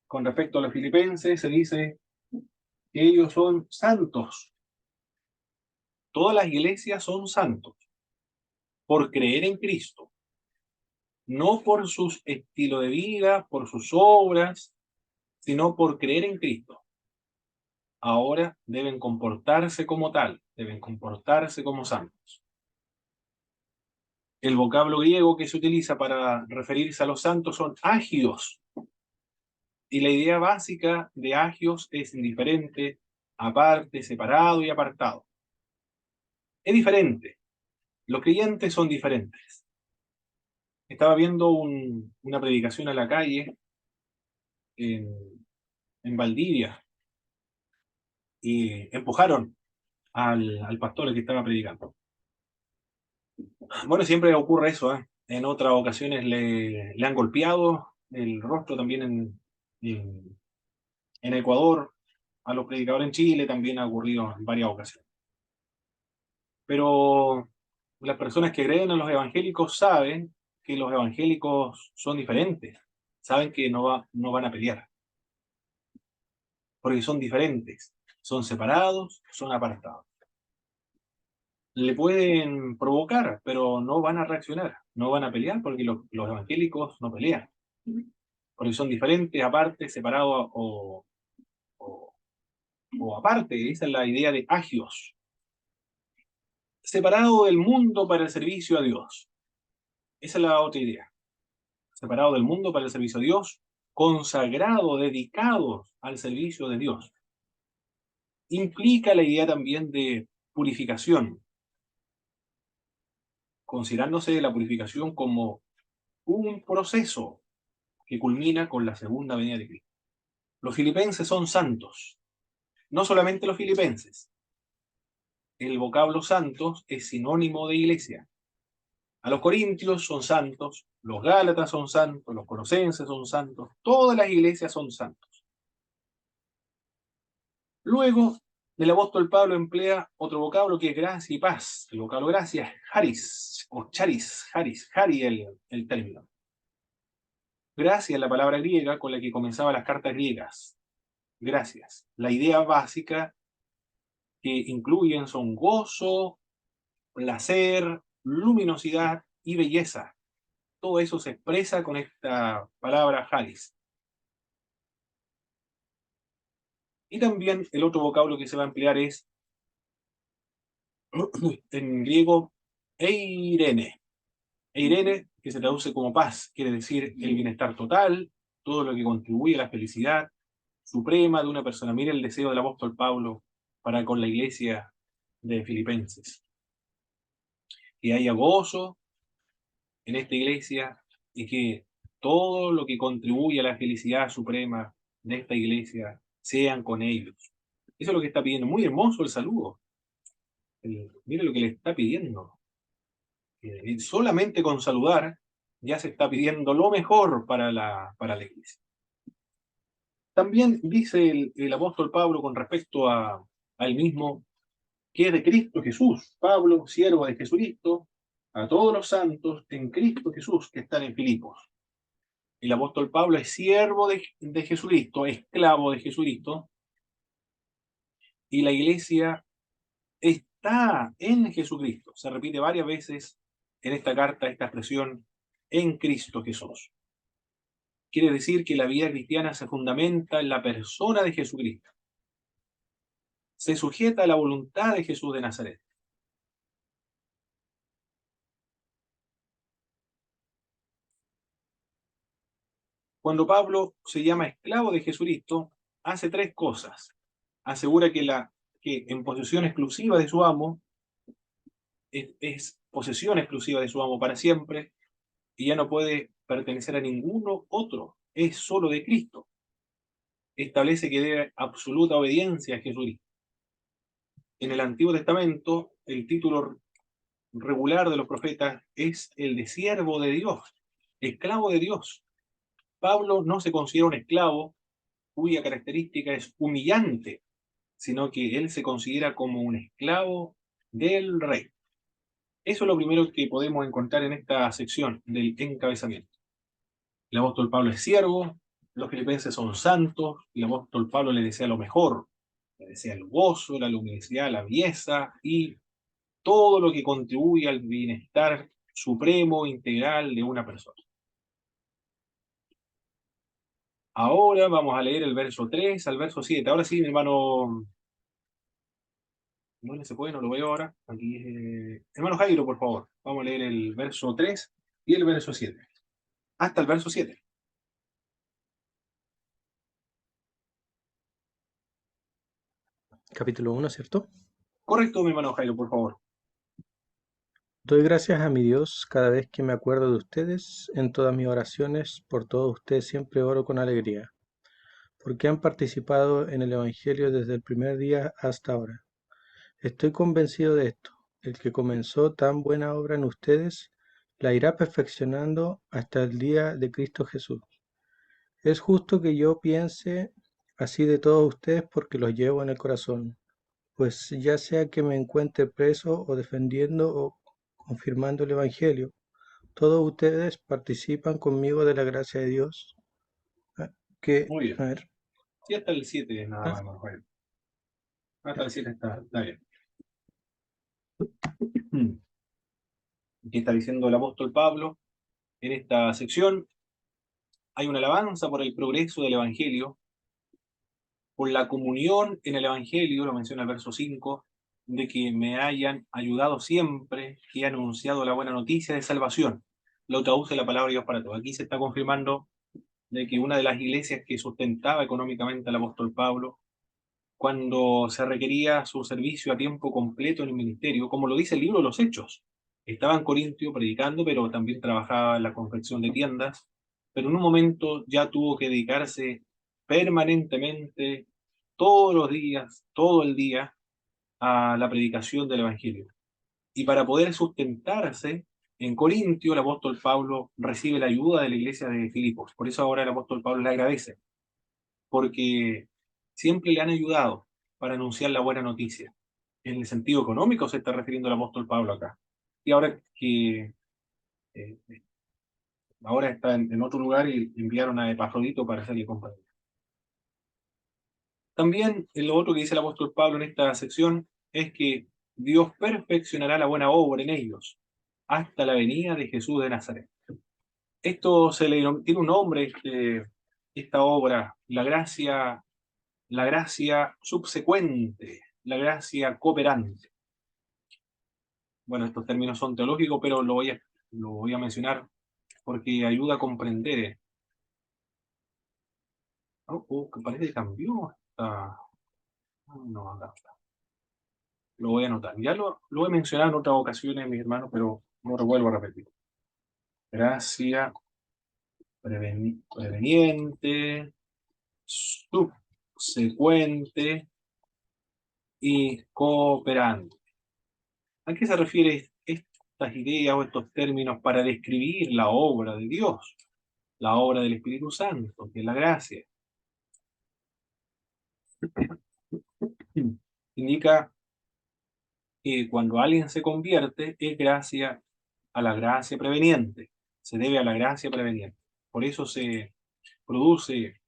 con respecto a los filipenses, se dice que ellos son santos. Todas las iglesias son santos por creer en Cristo, no por su estilo de vida, por sus obras, sino por creer en Cristo. Ahora deben comportarse como tal, deben comportarse como santos. El vocablo griego que se utiliza para referirse a los santos son agios, y la idea básica de agios es indiferente, aparte, separado y apartado. Es diferente. Los creyentes son diferentes. Estaba viendo una predicación a la calle en Valdivia y empujaron al pastor que estaba predicando. Bueno, siempre ocurre eso, ¿eh? En otras ocasiones le han golpeado el rostro también en Ecuador, a los predicadores en Chile también ha ocurrido en varias ocasiones. Pero las personas que creen en los evangélicos saben que los evangélicos son diferentes, saben que no van a pelear, porque son diferentes, son separados, son apartados. Le pueden provocar, pero no van a reaccionar, no van a pelear, porque los evangélicos no pelean, porque son diferentes, aparte, separados o aparte. Esa es la idea de agios. Separado del mundo para el servicio a Dios. Esa es la otra idea. Separado del mundo para el servicio a Dios, consagrado, dedicados al servicio de Dios. Implica la idea también de purificación, considerándose la purificación como un proceso que culmina con la segunda venida de Cristo. Los filipenses son santos, no solamente los filipenses. El vocablo santos es sinónimo de iglesia. A los corintios son santos, los gálatas son santos, los colosenses son santos, todas las iglesias son santos. Luego, el apóstol Pablo emplea otro vocablo que es gracia y paz. El vocablo gracia es charis, o charis, hari el término. Gracia es la palabra griega con la que comenzaban las cartas griegas. Gracias. La idea básica que incluyen son gozo, placer, luminosidad y belleza. Todo eso se expresa con esta palabra charis. Y también el otro vocablo que se va a emplear es, en griego, eirene. Eirene, que se traduce como paz, quiere decir el bienestar total, todo lo que contribuye a la felicidad suprema de una persona. Mira el deseo del apóstol Pablo para con la iglesia de Filipenses. Que haya gozo en esta iglesia y que todo lo que contribuye a la felicidad suprema de esta iglesia sean con ellos. Eso es lo que está pidiendo. Muy hermoso el saludo. Mire lo que le está pidiendo. Solamente con saludar ya se está pidiendo lo mejor para la iglesia. También dice el apóstol Pablo con respecto a él mismo, que es de Cristo Jesús. Pablo, siervo de Jesucristo, a todos los santos en Cristo Jesús que están en Filipos. El apóstol Pablo es siervo de Jesucristo, esclavo de Jesucristo, y la iglesia está en Jesucristo. Se repite varias veces en esta carta esta expresión, en Cristo Jesús. Quiere decir que la vida cristiana se fundamenta en la persona de Jesucristo. Se sujeta a la voluntad de Jesús de Nazaret. Cuando Pablo se llama esclavo de Jesucristo, hace tres cosas. Asegura que en posesión exclusiva de su amo, es posesión exclusiva de su amo para siempre, y ya no puede pertenecer a ninguno otro, es solo de Cristo. Establece que debe absoluta obediencia a Jesucristo. En el Antiguo Testamento, el título regular de los profetas es el de siervo de Dios, esclavo de Dios. Pablo no se considera un esclavo cuya característica es humillante, sino que él se considera como un esclavo del rey. Eso es lo primero que podemos encontrar en esta sección del encabezamiento. El apóstol Pablo es siervo, los filipenses son santos, y el apóstol Pablo le desea lo mejor, le desea el gozo, la luminosidad, la belleza y todo lo que contribuye al bienestar supremo, integral de una persona. Ahora vamos a leer el verso 3 al verso 7. Ahora sí, mi hermano, no se puede, no lo veo ahora. Aquí, hermano Jairo, por favor, vamos a leer el verso 3 y el verso 7. Hasta el verso 7. Capítulo 1, ¿cierto? Correcto, mi hermano Jairo, por favor. Doy gracias a mi Dios cada vez que me acuerdo de ustedes. En todas mis oraciones, por todos ustedes siempre oro con alegría, porque han participado en el Evangelio desde el primer día hasta ahora. Estoy convencido de esto. El que comenzó tan buena obra en ustedes, la irá perfeccionando hasta el día de Cristo Jesús. Es justo que yo piense así de todos ustedes porque los llevo en el corazón, pues ya sea que me encuentre preso o defendiendo o confirmando el Evangelio, todos ustedes participan conmigo de la gracia de Dios. Muy bien. A ver, Sí, hasta el 7 nada más, hermano Jairo. Hasta el 7 está bien. ¿Qué está diciendo el apóstol Pablo? En esta sección hay una alabanza por el progreso del Evangelio, por la comunión en el Evangelio, lo menciona el verso 5, de que me hayan ayudado siempre, que he anunciado la buena noticia de salvación. Lo traduce la palabra de Dios para todos. Aquí se está confirmando de que una de las iglesias que sustentaba económicamente al apóstol Pablo, cuando se requería su servicio a tiempo completo en el ministerio, como lo dice el libro de los Hechos, estaba en Corintio predicando, pero también trabajaba en la confección de tiendas, pero en un momento ya tuvo que dedicarse permanentemente, todos los días, todo el día, a la predicación del Evangelio. Y para poder sustentarse, en Corintio el apóstol Pablo recibe la ayuda de la iglesia de Filipos. Por eso ahora el apóstol Pablo le agradece, porque siempre le han ayudado para anunciar la buena noticia. En el sentido económico se está refiriendo el apóstol Pablo acá. Y ahora que eh, ahora está en otro lugar y enviaron a Epafrodito para hacerle compañía. También lo otro que dice el apóstol Pablo en esta sección es que Dios perfeccionará la buena obra en ellos hasta la venida de Jesús de Nazaret. Esto tiene un nombre, esta obra, la gracia subsecuente, la gracia cooperante. Bueno, estos términos son teológicos, pero lo voy a mencionar porque ayuda a comprender. Que parece que cambió. No, acá está. Lo voy a anotar. Ya lo he mencionado en otras ocasiones, mis hermanos, pero no lo vuelvo a repetir. Gracia preveniente, subsecuente y cooperante. ¿A qué se refiere estas ideas o estos términos para describir la obra de Dios, la obra del Espíritu Santo, que es la gracia? Indica que cuando alguien se convierte es gracia a la gracia preveniente, se debe a la gracia preveniente. Por eso se produce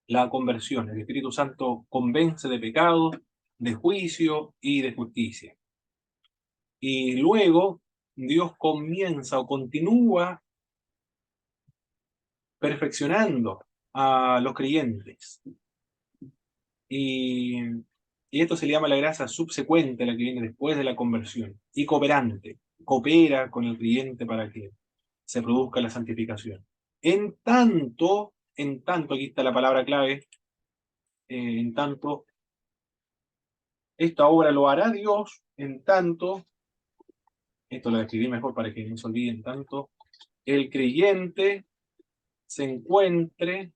la conversión. El Espíritu Santo convence de pecado, de juicio y de justicia. Y luego Dios comienza o continúa perfeccionando a los creyentes. Y esto se le llama la gracia subsecuente, la que viene después de la conversión. Y cooperante, coopera con el creyente para que se produzca la santificación. en tanto, aquí está la palabra clave, en tanto, esta obra lo hará Dios, en tanto, esto lo escribí mejor para que no se olviden tanto, el creyente se encuentre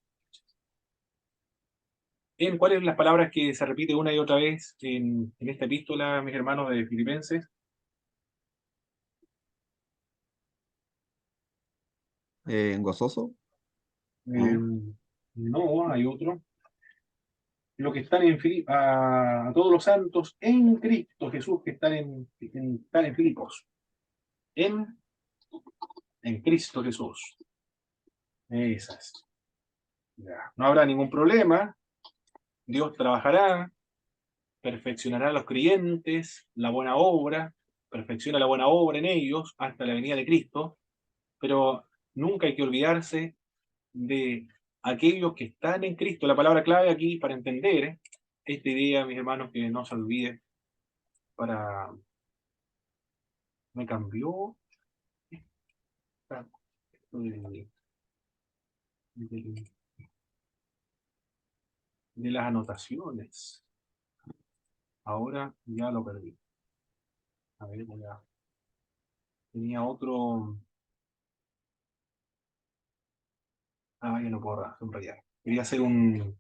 en, ¿cuáles son las palabras que se repite una y otra vez en esta epístola, mis hermanos de Filipenses? ¿Gozoso? Eh, ¿No? no, hay otro. Los que están a todos los santos en Cristo Jesús, que están en Filipos. En, en Cristo Jesús. Esas. Ya. No habrá ningún problema. Dios trabajará, perfeccionará a los creyentes, la buena obra, perfecciona la buena obra en ellos hasta la venida de Cristo, pero nunca hay que olvidarse de aquellos que están en Cristo. La palabra clave aquí para entender esta idea, mis hermanos, que no se olvide, para... Me cambió esto de- de las anotaciones. Ahora ya lo perdí. A ver, tenía otro... Ah, ya no puedo subrayar. Quería hacer un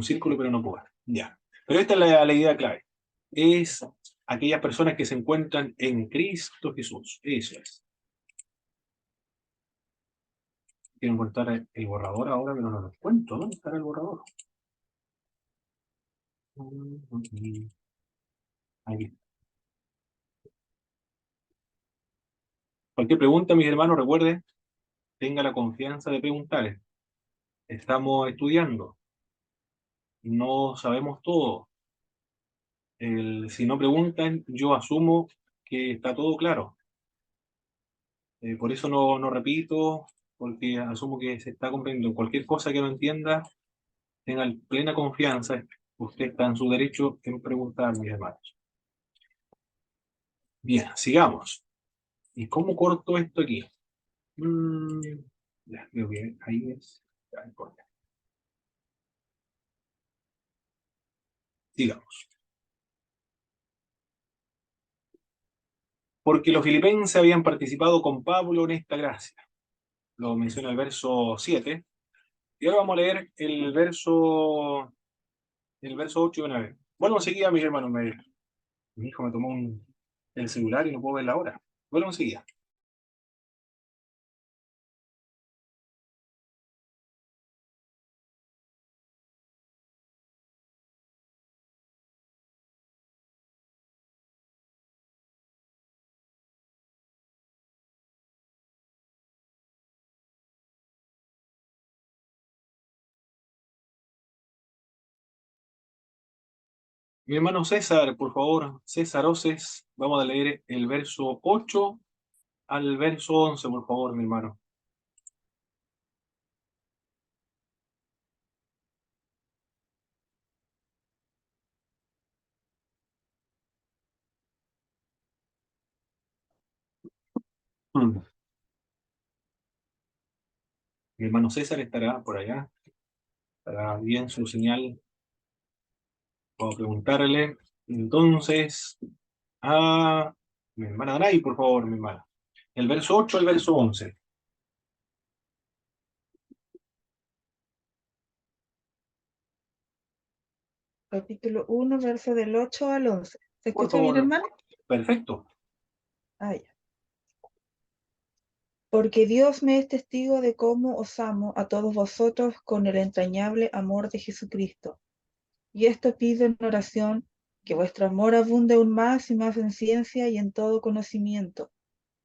círculo, pero no puedo. Ya. Pero esta es la idea clave. Es aquellas personas que se encuentran en Cristo Jesús. Eso es. Quiero encontrar el borrador ahora, pero no lo encuentro. ¿Dónde está el borrador? Aquí. Cualquier pregunta, mis hermanos, recuerden, tenga la confianza de preguntar. Estamos estudiando. No sabemos todo. Si no preguntan, yo asumo que está todo claro. Por eso no repito, porque asumo que se está comprendiendo. Cualquier cosa que no entienda, tengan plena confianza. Usted está en su derecho en preguntar, mis hermanos. Bien, sigamos. ¿Y cómo corto esto aquí? Mm, ya, creo que ahí es. Ya, no importa. Sigamos. Porque los filipenses habían participado con Pablo en esta gracia. Lo menciona el verso 7. Y ahora vamos a leer el verso 8 de una vez. Bueno, enseguida, mis hermanos, mi hijo me tomó el celular y no puedo ver la hora. Bueno, enseguida. Mi hermano César, por favor, César Oces, vamos a leer el verso 8 al verso 11, por favor, mi hermano. Mm. Mi hermano César estará por allá, estará bien su señal. Puedo preguntarle. Entonces, a mi hermana Danay, por favor, mi hermana. El verso 8 al verso 11. Capítulo 1, verso del 8 al 11. ¿Se Por escucha bien, favor. hermano? Perfecto. Ah, ya. Porque Dios me es testigo de cómo os amo a todos vosotros con el entrañable amor de Jesucristo. Y esto pido en oración, que vuestro amor abunde aún más y más en ciencia y en todo conocimiento,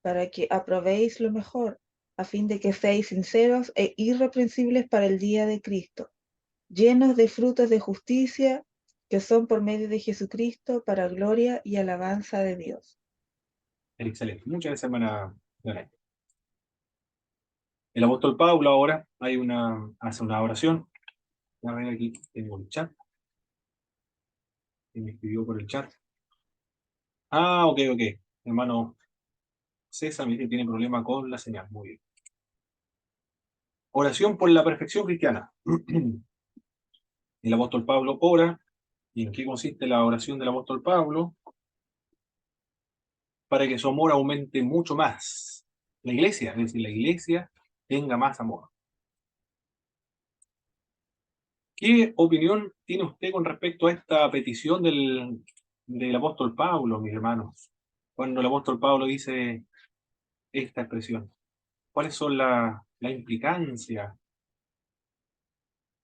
para que aprobéis lo mejor, a fin de que seáis sinceros e irreprensibles para el día de Cristo, llenos de frutos de justicia, que son por medio de Jesucristo para gloria y alabanza de Dios. Excelente. Muchas gracias, hermana Danay. El apóstol Pablo ahora hace una oración. A ver, aquí tengo el chat. Que me escribió por el chat. Ah, ok. Hermano César me dice que tiene problema con la señal. Muy bien. Oración por la perfección cristiana. El apóstol Pablo ora. ¿Y en qué consiste la oración del apóstol Pablo? Para que su amor aumente mucho más. La iglesia, es decir, la iglesia tenga más amor. ¿Qué opinión tiene usted con respecto a esta petición del apóstol Pablo, mis hermanos? Cuando el apóstol Pablo dice esta expresión, ¿cuáles son la implicancia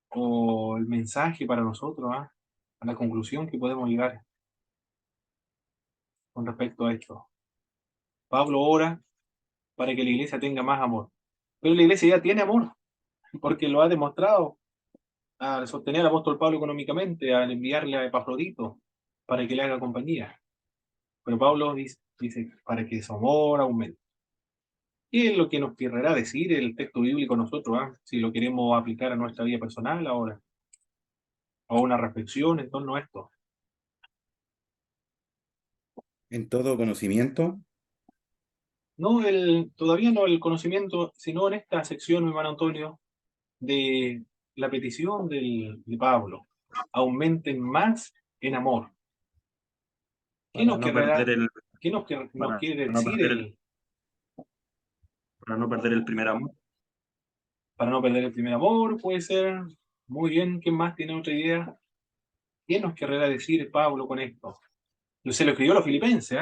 o el mensaje para nosotros, a la conclusión que podemos llegar con respecto a esto? Pablo ora para que la iglesia tenga más amor, pero la iglesia ya tiene amor, porque lo ha demostrado al sostener al apóstol Pablo económicamente, al enviarle a Epafrodito para que le haga compañía. Pero Pablo dice para que su amor aumente. ¿Qué es lo que nos querrá decir el texto bíblico a nosotros, si lo queremos aplicar a nuestra vida personal ahora? O una reflexión en torno a esto. En todo conocimiento. No, todavía no el conocimiento, sino en esta sección, mi hermano Antonio, de la petición de Pablo. Aumenten más en amor. ¿Qué nos querrá, qué nos quiere decir para no perder el primer amor? Para no perder el primer amor, puede ser. Muy bien, ¿quién más tiene otra idea? ¿Qué nos querrá decir Pablo con esto? Se lo escribió a los filipenses,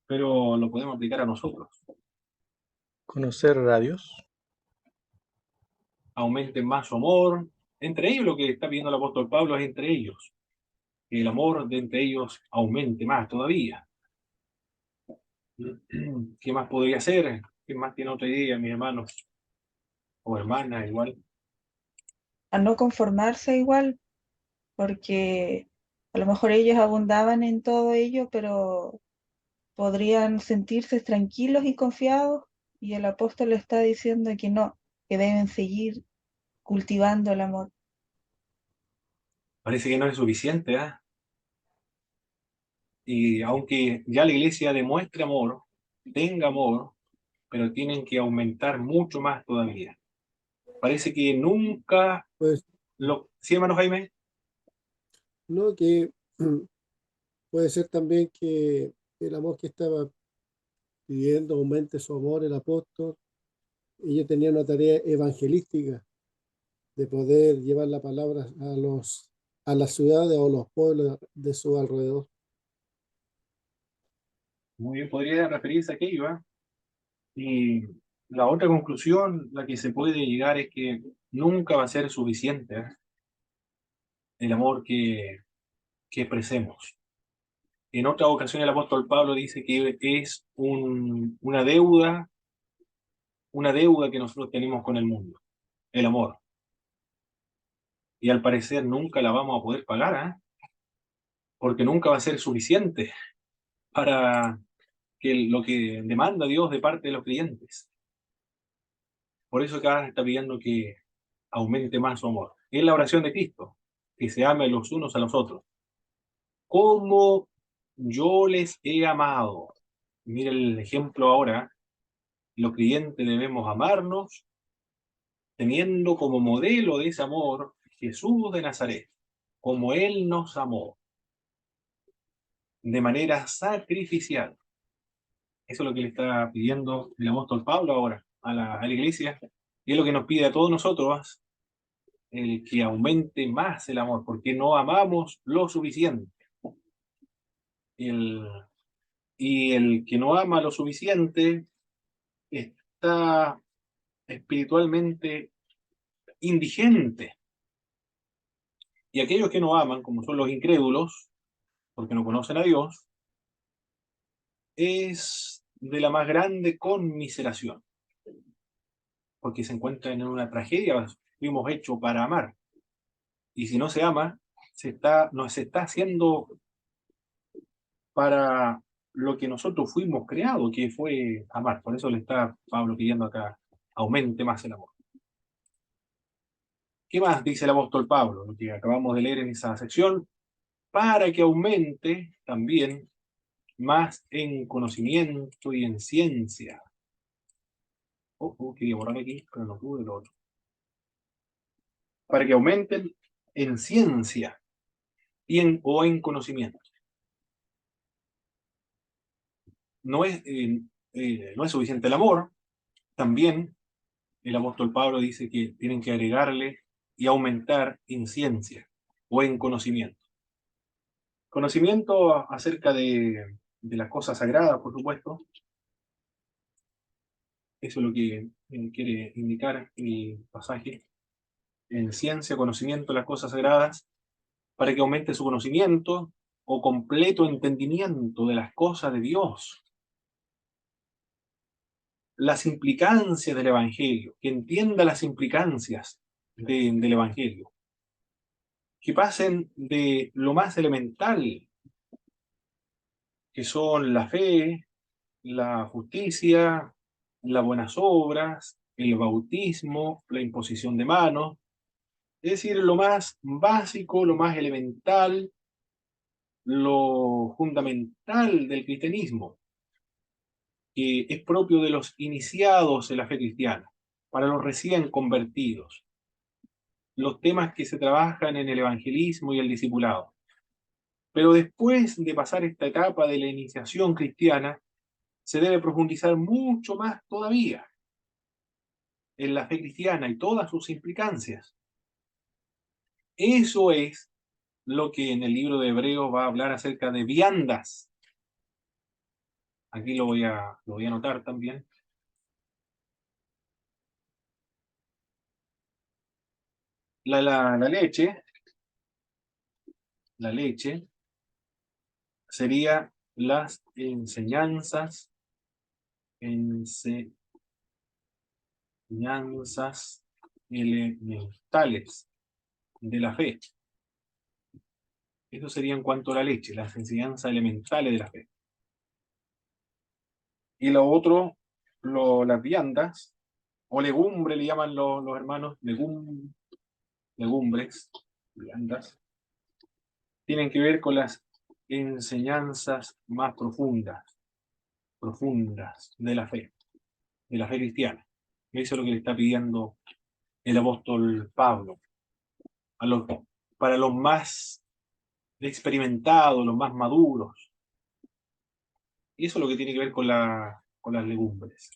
pero lo podemos aplicar a nosotros. Conocer a Dios. Aumenten más su amor. Entre ellos, lo que está pidiendo el apóstol Pablo es entre ellos. Que el amor de entre ellos aumente más todavía. ¿Qué más podría ser? ¿Quién más tiene otra idea, mis hermanos? O hermanas, igual. A no conformarse igual, porque a lo mejor ellos abundaban en todo ello, pero podrían sentirse tranquilos y confiados, y el apóstol le está diciendo que no, que deben seguir cultivando el amor. Parece que no es suficiente, Y aunque ya la iglesia demuestre amor, tenga amor, pero tienen que aumentar mucho más todavía. Parece que nunca Pues ¿Sí, hermano Jaime? no, que puede ser también que el amor que estaba pidiendo aumente su amor el apóstol. Ellos tenían una tarea evangelística de poder llevar la palabra a las ciudades o los pueblos de su alrededor. Muy bien, podría referirse a aquello, Y la otra conclusión, la que se puede llegar, es que nunca va a ser suficiente, el amor que expresemos. En otra ocasión el apóstol Pablo dice que es una deuda que nosotros tenemos con el mundo, el amor. Y al parecer nunca la vamos a poder pagar, porque nunca va a ser suficiente para lo que demanda Dios de parte de los creyentes. Por eso acá está pidiendo que aumente más su amor. Es la oración de Cristo, que se amen los unos a los otros. Como yo les he amado. Mira el ejemplo ahora. Los creyentes debemos amarnos, teniendo como modelo de ese amor Jesús de Nazaret, como Él nos amó, de manera sacrificial. Eso es lo que le está pidiendo el apóstol Pablo ahora a la iglesia, y es lo que nos pide a todos nosotros, el que aumente más el amor, porque no amamos lo suficiente. Y el que no ama lo suficiente está espiritualmente indigente. Y aquellos que no aman, como son los incrédulos, porque no conocen a Dios, es de la más grande conmiseración, porque se encuentran en una tragedia. Fuimos hechos para amar, y si no se ama, no se está haciendo para lo que nosotros fuimos creados, que fue amar. Por eso le está Pablo pidiendo acá, aumente más el amor. ¿Qué más dice el apóstol Pablo? Lo que acabamos de leer en esa sección, para que aumente también más en conocimiento y en ciencia. Quería borrar aquí, pero no pude lo otro. para que aumenten en ciencia o en conocimiento. No es suficiente el amor, también el apóstol Pablo dice que tienen que agregarle y aumentar en ciencia o en conocimiento. Conocimiento acerca de las cosas sagradas, por supuesto. Eso es lo que quiere indicar el pasaje. En ciencia, conocimiento de las cosas sagradas, para que aumente su conocimiento o completo entendimiento de las cosas de Dios. Las implicancias del Evangelio, que entienda las implicancias del Evangelio. Que pasen de lo más elemental, que son la fe, la justicia, las buenas obras, el bautismo, la imposición de manos, es decir, lo más básico, lo más elemental, lo fundamental del cristianismo, que es propio de los iniciados en la fe cristiana, para los recién convertidos, los temas que se trabajan en el evangelismo y el discipulado. Pero después de pasar esta etapa de la iniciación cristiana, se debe profundizar mucho más todavía en la fe cristiana y todas sus implicancias. Eso es lo que en el libro de Hebreos va a hablar acerca de viandas. Aquí lo voy a anotar también. La leche sería las enseñanzas elementales de la fe. Eso sería en cuanto a la leche, las enseñanzas elementales de la fe. Y lo otro, las viandas, o legumbre le llaman los hermanos, legumbres, viandas, tienen que ver con las enseñanzas más profundas de la fe cristiana. Eso es lo que le está pidiendo el apóstol Pablo para los más experimentados, los más maduros. Y eso es lo que tiene que ver con las legumbres.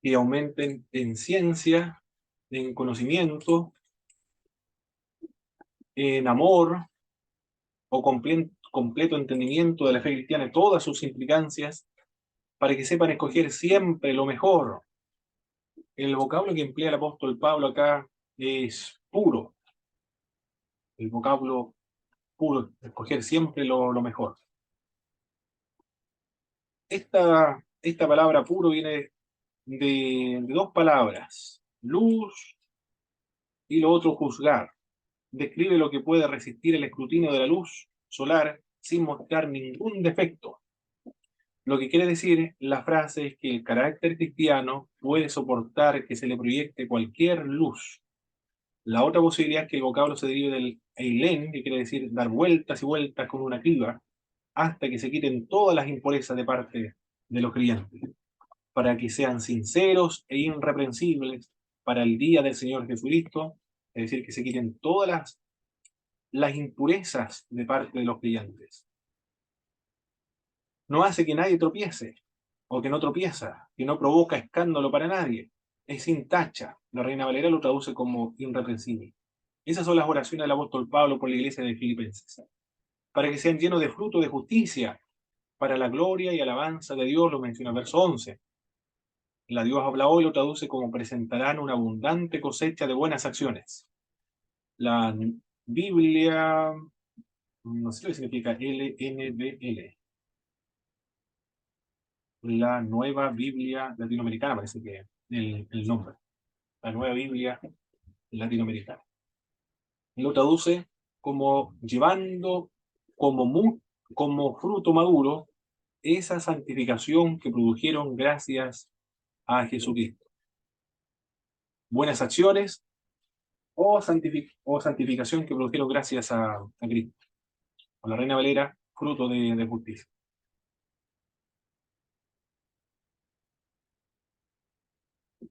Y aumenten en ciencia, en conocimiento, en amor o completo entendimiento de la fe cristiana y todas sus implicancias, para que sepan escoger siempre lo mejor. El vocablo que emplea el apóstol Pablo acá es puro. El vocablo puro, escoger siempre lo mejor. Esta palabra puro viene de dos palabras, luz y lo otro juzgar. Describe lo que puede resistir el escrutinio de la luz solar sin mostrar ningún defecto. Lo que quiere decir la frase es que el carácter cristiano puede soportar que se le proyecte cualquier luz. La otra posibilidad es que el vocablo se derive del eilén, que quiere decir dar vueltas y vueltas con una criba, hasta que se quiten todas las impurezas de parte de los creyentes, para que sean sinceros e irreprensibles para el día del Señor Jesucristo, es decir, que se quiten todas las impurezas de parte de los creyentes. No hace que nadie tropiece, o que no tropieza, que no provoca escándalo para nadie. Es sin tacha. La Reina Valera lo traduce como irreprensible. Esas son las oraciones del apóstol Pablo por la iglesia de Filipenses. Para que sean llenos de fruto de justicia, para la gloria y alabanza de Dios, lo menciona el verso 11. La Dios habla hoy lo traduce como presentarán una abundante cosecha de buenas acciones. La Biblia, no sé lo que significa LNBL. La Nueva Biblia Latinoamericana, parece que el nombre. La Nueva Biblia Latinoamericana. Lo traduce como llevando como fruto maduro esa santificación que produjeron gracias a Jesucristo. Buenas acciones o santificación que produjeron gracias a Cristo. O la Reina Valera, fruto de justicia.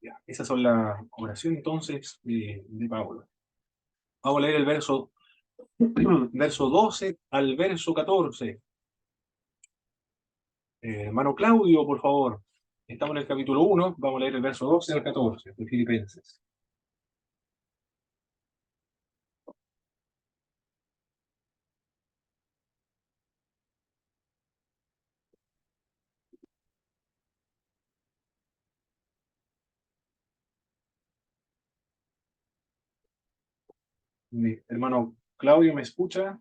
Ya, esas son las oraciones entonces de Pablo. Vamos a leer el verso 12 al verso 14. Hermano Claudio, por favor. Estamos en el capítulo 1, vamos a leer el verso 12 al 14 de Filipenses. Mi hermano Claudio, ¿me escucha?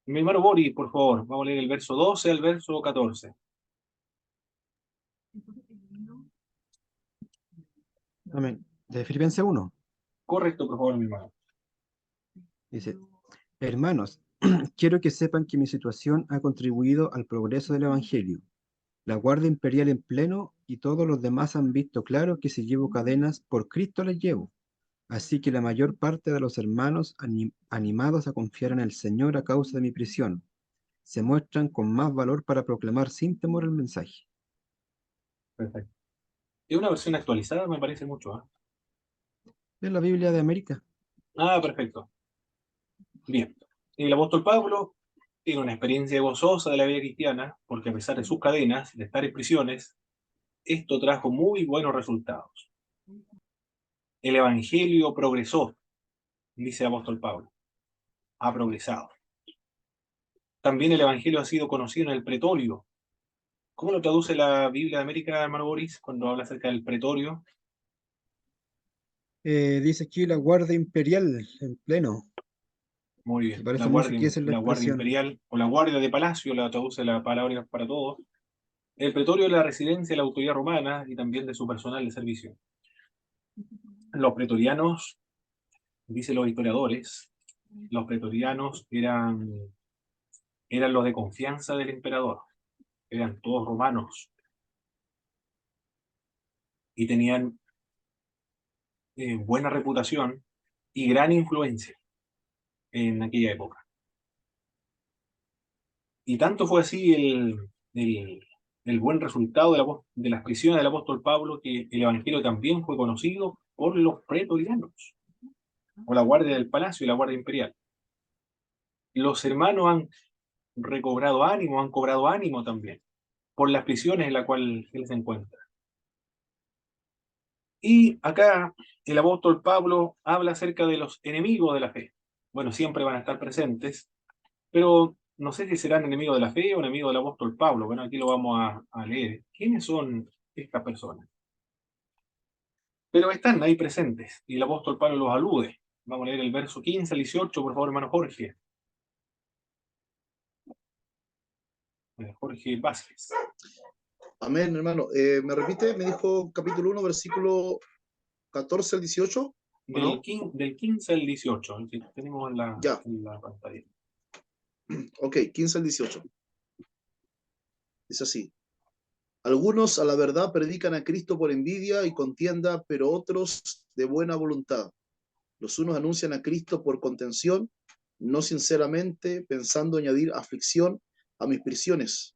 Mi hermano Boris, por favor, vamos a leer el verso 12 al verso 14. Amén. De Filipenses 1. Correcto, por favor, mi hermano. Dice, hermanos, quiero que sepan que mi situación ha contribuido al progreso del Evangelio. La Guardia Imperial en pleno y todos los demás han visto claro que si llevo cadenas, por Cristo las llevo. Así que la mayor parte de los hermanos, animados a confiar en el Señor a causa de mi prisión, se muestran con más valor para proclamar sin temor el mensaje. Perfecto. Es una versión actualizada, me parece mucho. Es la Biblia de América. Ah, perfecto. Bien. El apóstol Pablo tiene una experiencia gozosa de la vida cristiana, porque a pesar de sus cadenas, de estar en prisiones, esto trajo muy buenos resultados. El evangelio progresó, dice el apóstol Pablo. Ha progresado. También el evangelio ha sido conocido en el pretorio. ¿Cómo lo traduce la Biblia de América, hermano Boris, cuando habla acerca del pretorio? Dice aquí la Guardia Imperial en pleno. Muy Se bien. parece mucho que esa es la La guardia expresión. imperial, o la guardia de palacio, la traduce la palabra para todos. El pretorio es la residencia de la autoridad romana y también de su personal de servicio. Los pretorianos, dicen los historiadores, los pretorianos eran los de confianza del emperador. Eran todos romanos y tenían buena reputación y gran influencia en aquella época. Y tanto fue así el buen resultado de las prisiones del apóstol Pablo que el evangelio también fue conocido por los pretorianos, o la guardia del palacio y la guardia imperial. Los hermanos han recobrado ánimo, han cobrado ánimo también por las prisiones en las cuales él se encuentra. Y acá el apóstol Pablo habla acerca de los enemigos de la fe. Bueno, siempre van a estar presentes, pero no sé si serán enemigos de la fe o enemigos del apóstol Pablo. Bueno, aquí lo vamos a leer. ¿Quiénes son estas personas? Pero están ahí presentes y el apóstol Pablo los alude. Vamos a leer el verso 15 al 18, por favor, hermano Jorge. Jorge Vázquez. Amén, hermano. ¿Me repite? Me dijo capítulo 1, versículo 14 al 18, ¿o no? Del 15 al 18, el que tenemos Ya, en la pantalla. ok, 15 al 18. Dice así. Algunos a la verdad predican a Cristo por envidia y contienda, pero otros de buena voluntad. Los unos anuncian a Cristo por contención, no sinceramente, pensando añadir aflicción a mis prisiones,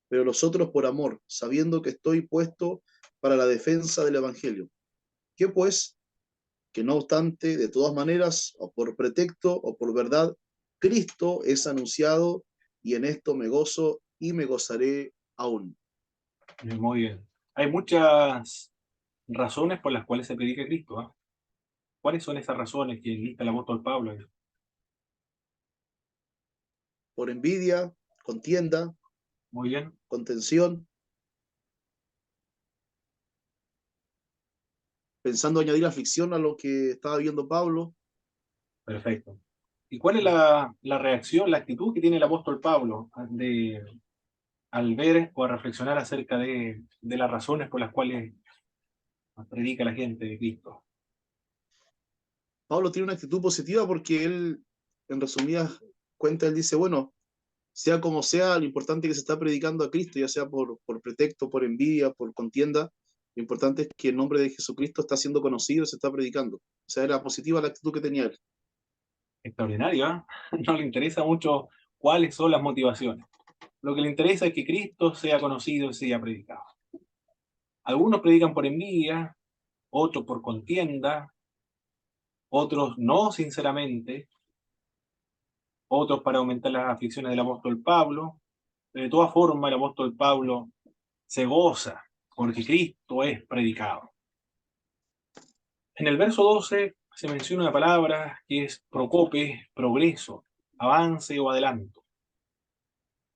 pero los otros por amor, sabiendo que estoy puesto para la defensa del Evangelio. ¿Qué pues? Que no obstante, de todas maneras, o por pretexto o por verdad, Cristo es anunciado y en esto me gozo y me gozaré aún. Muy bien. Hay muchas razones por las cuales se predica Cristo. ¿Eh? ¿Cuáles son esas razones que lista el apóstol Pablo? Por envidia, contienda, Muy bien, contención, pensando añadir aflicción a lo que estaba viendo Pablo. perfecto. ¿Y cuál es la reacción, la actitud que tiene el apóstol Pablo al ver o a reflexionar acerca de las razones por las cuales predica la gente de Cristo? Pablo tiene una actitud positiva porque él, en resumidas cuentas, él dice, bueno, sea como sea, lo importante es que se está predicando a Cristo, ya sea por pretexto, por envidia, por contienda. Lo importante es que el nombre de Jesucristo está siendo conocido y se está predicando. O sea, era positiva la actitud que tenía él. Extraordinario, ¿ah? No le interesa mucho cuáles son las motivaciones. Lo que le interesa es que Cristo sea conocido y sea predicado. Algunos predican por envidia, otros por contienda, otros no sinceramente, otros para aumentar las aflicciones del apóstol Pablo. De todas formas, el apóstol Pablo se goza porque Cristo es predicado. En el verso 12 se menciona una palabra que es procope, progreso, avance o adelanto.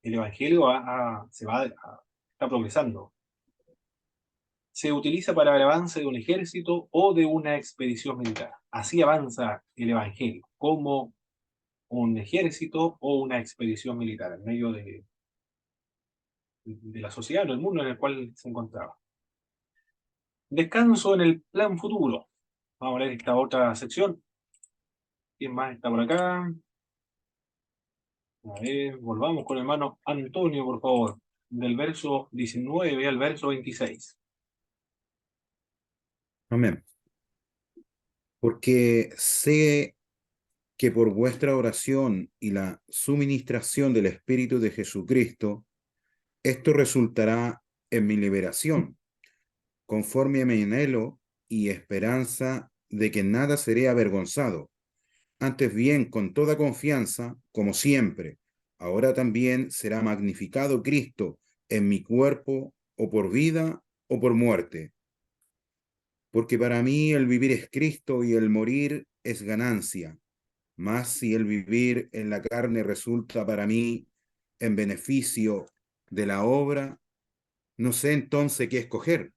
El evangelio está progresando. Se utiliza para el avance de un ejército o de una expedición militar. Así avanza el evangelio, como un ejército o una expedición militar en medio de la sociedad o el mundo en el cual se encontraba. Descanso en el plan futuro. Vamos a ver esta otra sección. ¿Quién más está por acá? A ver, volvamos con el hermano Antonio, por favor, del verso 19 al verso 26. Amén. Porque sé que por vuestra oración y la suministración del Espíritu de Jesucristo, esto resultará en mi liberación, conforme a mi anhelo y esperanza de que nada seré avergonzado. Antes bien, con toda confianza, como siempre, ahora también será magnificado Cristo en mi cuerpo, o por vida o por muerte. Porque para mí el vivir es Cristo y el morir es ganancia. Mas si el vivir en la carne resulta para mí en beneficio de la obra, no sé entonces qué escoger,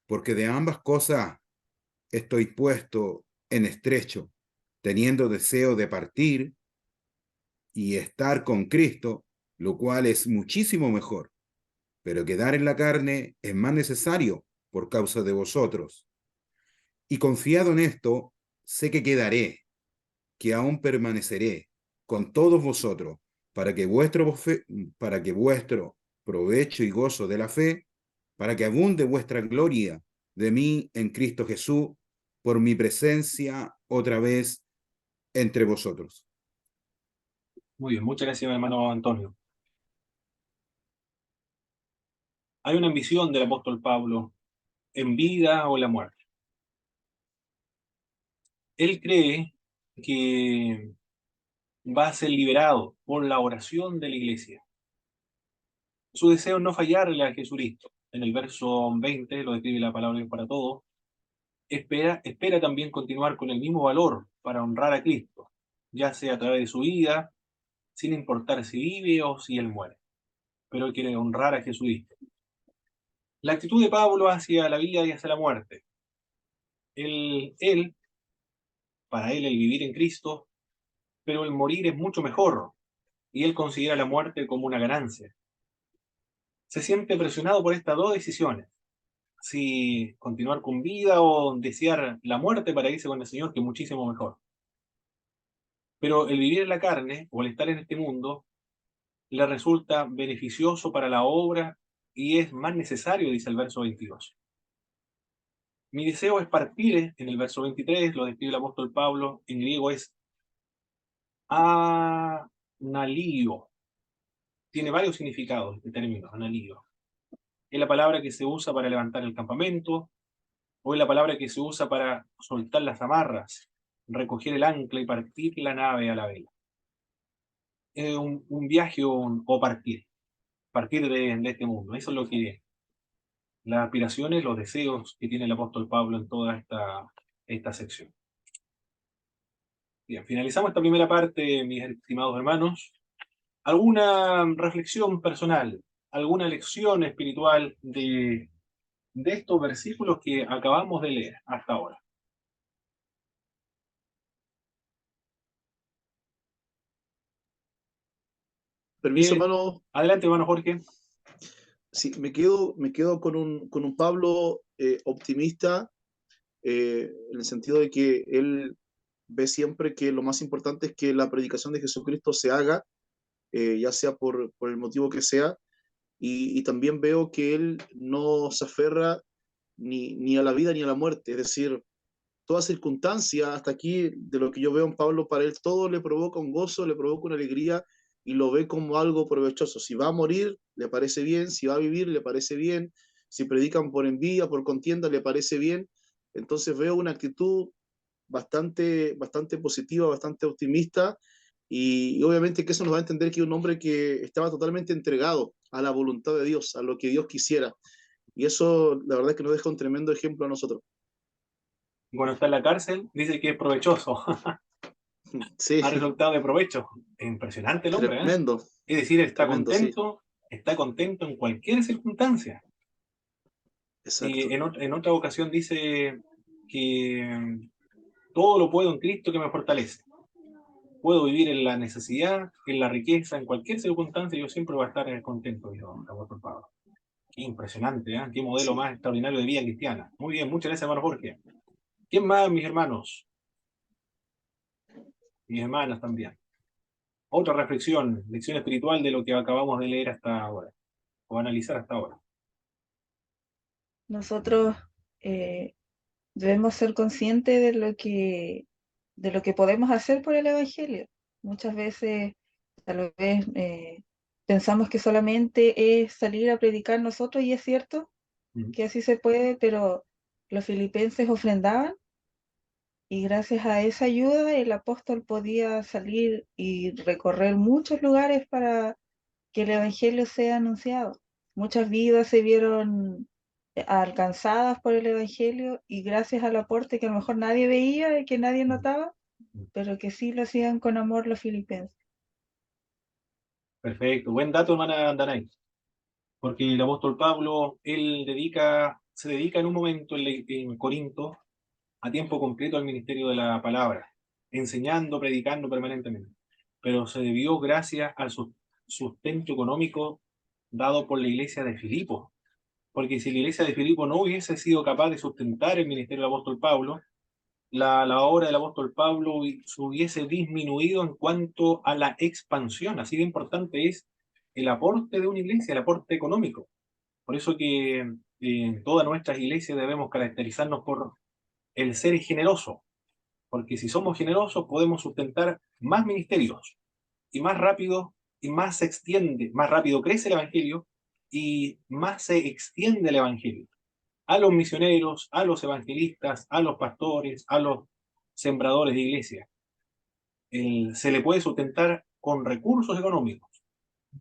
porque de ambas cosas estoy puesto en estrecho, teniendo deseo de partir y estar con Cristo, lo cual es muchísimo mejor, pero quedar en la carne es más necesario por causa de vosotros. Y confiado en esto, sé que quedaré, que aún permaneceré con todos vosotros, para que vuestro provecho y gozo de la fe, para que abunde vuestra gloria de mí en Cristo Jesús, por mi presencia otra vez entre vosotros. Muy bien, muchas gracias, hermano Antonio. Hay una ambición del apóstol Pablo en vida o en la muerte. Él cree que va a ser liberado por la oración de la iglesia. Su deseo es no fallarle a Jesucristo. En el verso 20 lo describe la palabra de Dios para todos. Espera también continuar con el mismo valor para honrar a Cristo, ya sea a través de su vida, sin importar si vive o si él muere. Pero él quiere honrar a Jesucristo. La actitud de Pablo hacia la vida y hacia la muerte. Él, para él, el vivir en Cristo, pero el morir es mucho mejor, y él considera la muerte como una ganancia. Se siente presionado por estas dos decisiones, si continuar con vida o desear la muerte para irse con el Señor, que es muchísimo mejor. Pero el vivir en la carne, o el estar en este mundo, le resulta beneficioso para la obra y es más necesario, dice el verso 22. Mi deseo es partir, en el verso 23, lo describe el apóstol Pablo, en griego es analío. Tiene varios significados este término, analío. Es la palabra que se usa para levantar el campamento, o es la palabra que se usa para soltar las amarras, recoger el ancla y partir la nave a la vela. Es un viaje o partir de este mundo. Eso es lo que las aspiraciones, los deseos que tiene el apóstol Pablo en toda esta sección. Bien, finalizamos esta primera parte, mis estimados hermanos. ¿Alguna reflexión personal, alguna lección espiritual de estos versículos que acabamos de leer hasta ahora? Permiso, hermano. Adelante, hermano Jorge. Sí, me quedo con un Pablo optimista, en el sentido de que él ve siempre que lo más importante es que la predicación de Jesucristo se haga ya sea por el motivo que sea, y también veo que él no se aferra ni a la vida ni a la muerte, es decir, toda circunstancia, hasta aquí, de lo que yo veo en Pablo, para él todo le provoca un gozo, le provoca una alegría y lo ve como algo provechoso. Si va a morir, le parece bien, si va a vivir, le parece bien, si predican por envidia, por contienda, le parece bien. Entonces veo una actitud bastante positiva, bastante optimista y obviamente que eso nos va a entender que es un hombre que estaba totalmente entregado a la voluntad de Dios, a lo que Dios quisiera. Y eso, la verdad, es que nos deja un tremendo ejemplo a nosotros. Cuando está en la cárcel, dice que es provechoso. Sí, Ha resultado de provecho. Es impresionante el hombre, ¿eh? tremendo, Es decir, tremendo, sí, está contento en cualquier circunstancia. Y exacto. en otra ocasión dice que todo lo puedo en Cristo que me fortalece. Puedo vivir en la necesidad, en la riqueza, en cualquier circunstancia, yo siempre voy a estar contento, dijo el apóstol Pablo. Qué impresionante, ¿eh? Qué modelo Sí. más extraordinario de vida cristiana. Muy bien, muchas gracias, hermano Jorge. ¿Quién más, mis hermanos? Mis hermanas también. Otra reflexión, lección espiritual de lo que acabamos de leer hasta ahora, o analizar hasta ahora. Nosotros debemos ser conscientes de lo que podemos hacer por el Evangelio. Muchas veces, tal vez, pensamos que solamente es salir a predicar nosotros, y es cierto que así se puede, pero los filipenses ofrendaban y gracias a esa ayuda el apóstol podía salir y recorrer muchos lugares para que el Evangelio sea anunciado. Muchas vidas se vieron alcanzadas por el Evangelio y gracias al aporte que a lo mejor nadie veía y que nadie notaba, pero que sí lo hacían con amor los filipenses. Perfecto, buen dato, hermana Danay. Porque el apóstol Pablo, se dedica en un momento en Corinto a tiempo completo al ministerio de la palabra, enseñando, predicando permanentemente. Pero se debió gracias al sustento económico dado por la iglesia de Filipo. Porque si la iglesia de Filipo no hubiese sido capaz de sustentar el ministerio del apóstol Pablo, la obra del apóstol Pablo se hubiese disminuido en cuanto a la expansión. Así de importante es el aporte de una iglesia, el aporte económico. Por eso que en todas nuestras iglesias debemos caracterizarnos por el ser generoso, porque si somos generosos podemos sustentar más ministerios y más rápido más se extiende, más rápido crece el evangelio y más se extiende el evangelio a los misioneros, a los evangelistas, a los pastores, a los sembradores de iglesia. Se le puede sustentar con recursos económicos,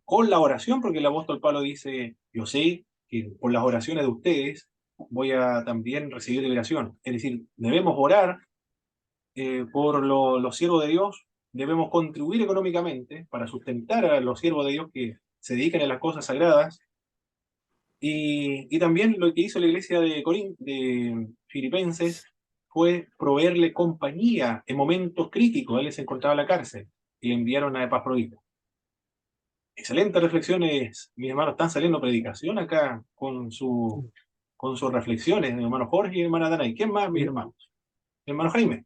con la oración, porque el apóstol Pablo dice, yo sé que por las oraciones de ustedes voy a también recibir liberación. Es decir, debemos orar por los siervos de Dios, debemos contribuir económicamente para sustentar a los siervos de Dios que se dedican a las cosas sagradas, y también lo que hizo la iglesia de Filipenses fue proveerle compañía en momentos críticos. Él se encontraba en la cárcel y le enviaron a Epafrodito. Excelentes reflexiones, mis hermanos. Están saliendo predicación acá con sus reflexiones, mi hermano Jorge y mi hermana Danay. ¿Quién más, mis hermanos? Mi hermano Jaime.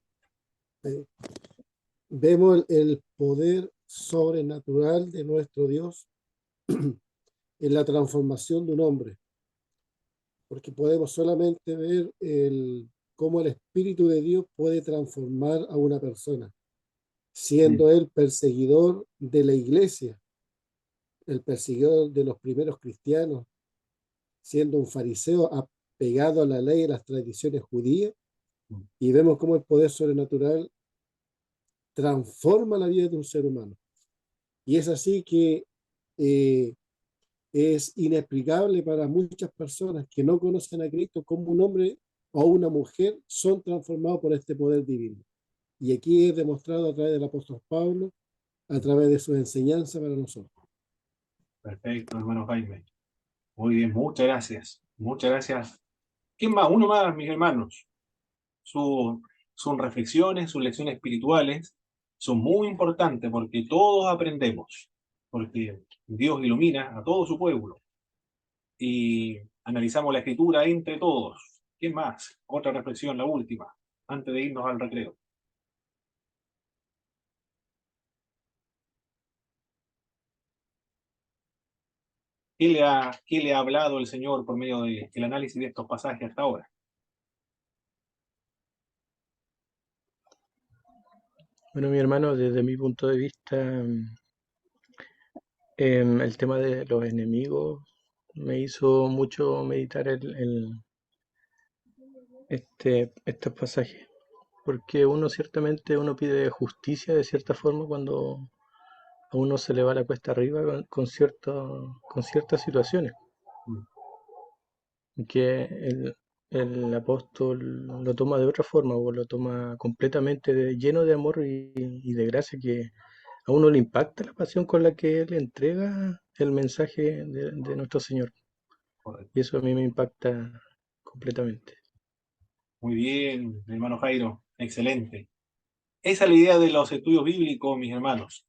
Vemos el poder sobrenatural de nuestro Dios en la transformación de un hombre, porque podemos solamente ver cómo el Espíritu de Dios puede transformar a una persona, siendo él perseguidor de la iglesia, el perseguidor de los primeros cristianos, siendo un fariseo apegado a la ley y las tradiciones judías, y vemos cómo el poder sobrenatural transforma la vida de un ser humano. Y es así que eh, es inexplicable para muchas personas que no conocen a Cristo cómo un hombre o una mujer son transformados por este poder divino. Y aquí es demostrado a través del apóstol Pablo, a través de su enseñanza para nosotros. Perfecto, hermano Jaime. Muy bien, muchas gracias. Muchas gracias. ¿Quién más? Uno más, mis hermanos. Sus reflexiones, sus lecciones espirituales son muy importantes porque todos aprendemos, porque Dios ilumina a todo su pueblo y analizamos la escritura entre todos. ¿Quién más? Otra reflexión, la última, antes de irnos al recreo. qué le ha hablado el Señor por medio del análisis de estos pasajes hasta ahora? Bueno, mi hermano, desde mi punto de vista, el tema de los enemigos me hizo mucho meditar estos pasajes, porque uno pide justicia de cierta forma cuando a uno se le va la cuesta arriba con ciertas situaciones, que el apóstol lo toma de otra forma, o lo toma completamente lleno de amor y de gracia, que a uno le impacta la pasión con la que él entrega el mensaje de nuestro Señor. Correcto. Y eso a mí me impacta completamente. Muy bien, hermano Jairo, excelente. Esa es la idea de los estudios bíblicos, mis hermanos.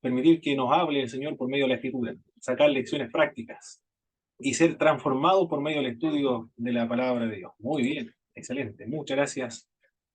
Permitir que nos hable el Señor por medio de la Escritura, sacar lecciones prácticas y ser transformado por medio del estudio de la palabra de Dios. Muy bien, excelente. Muchas gracias,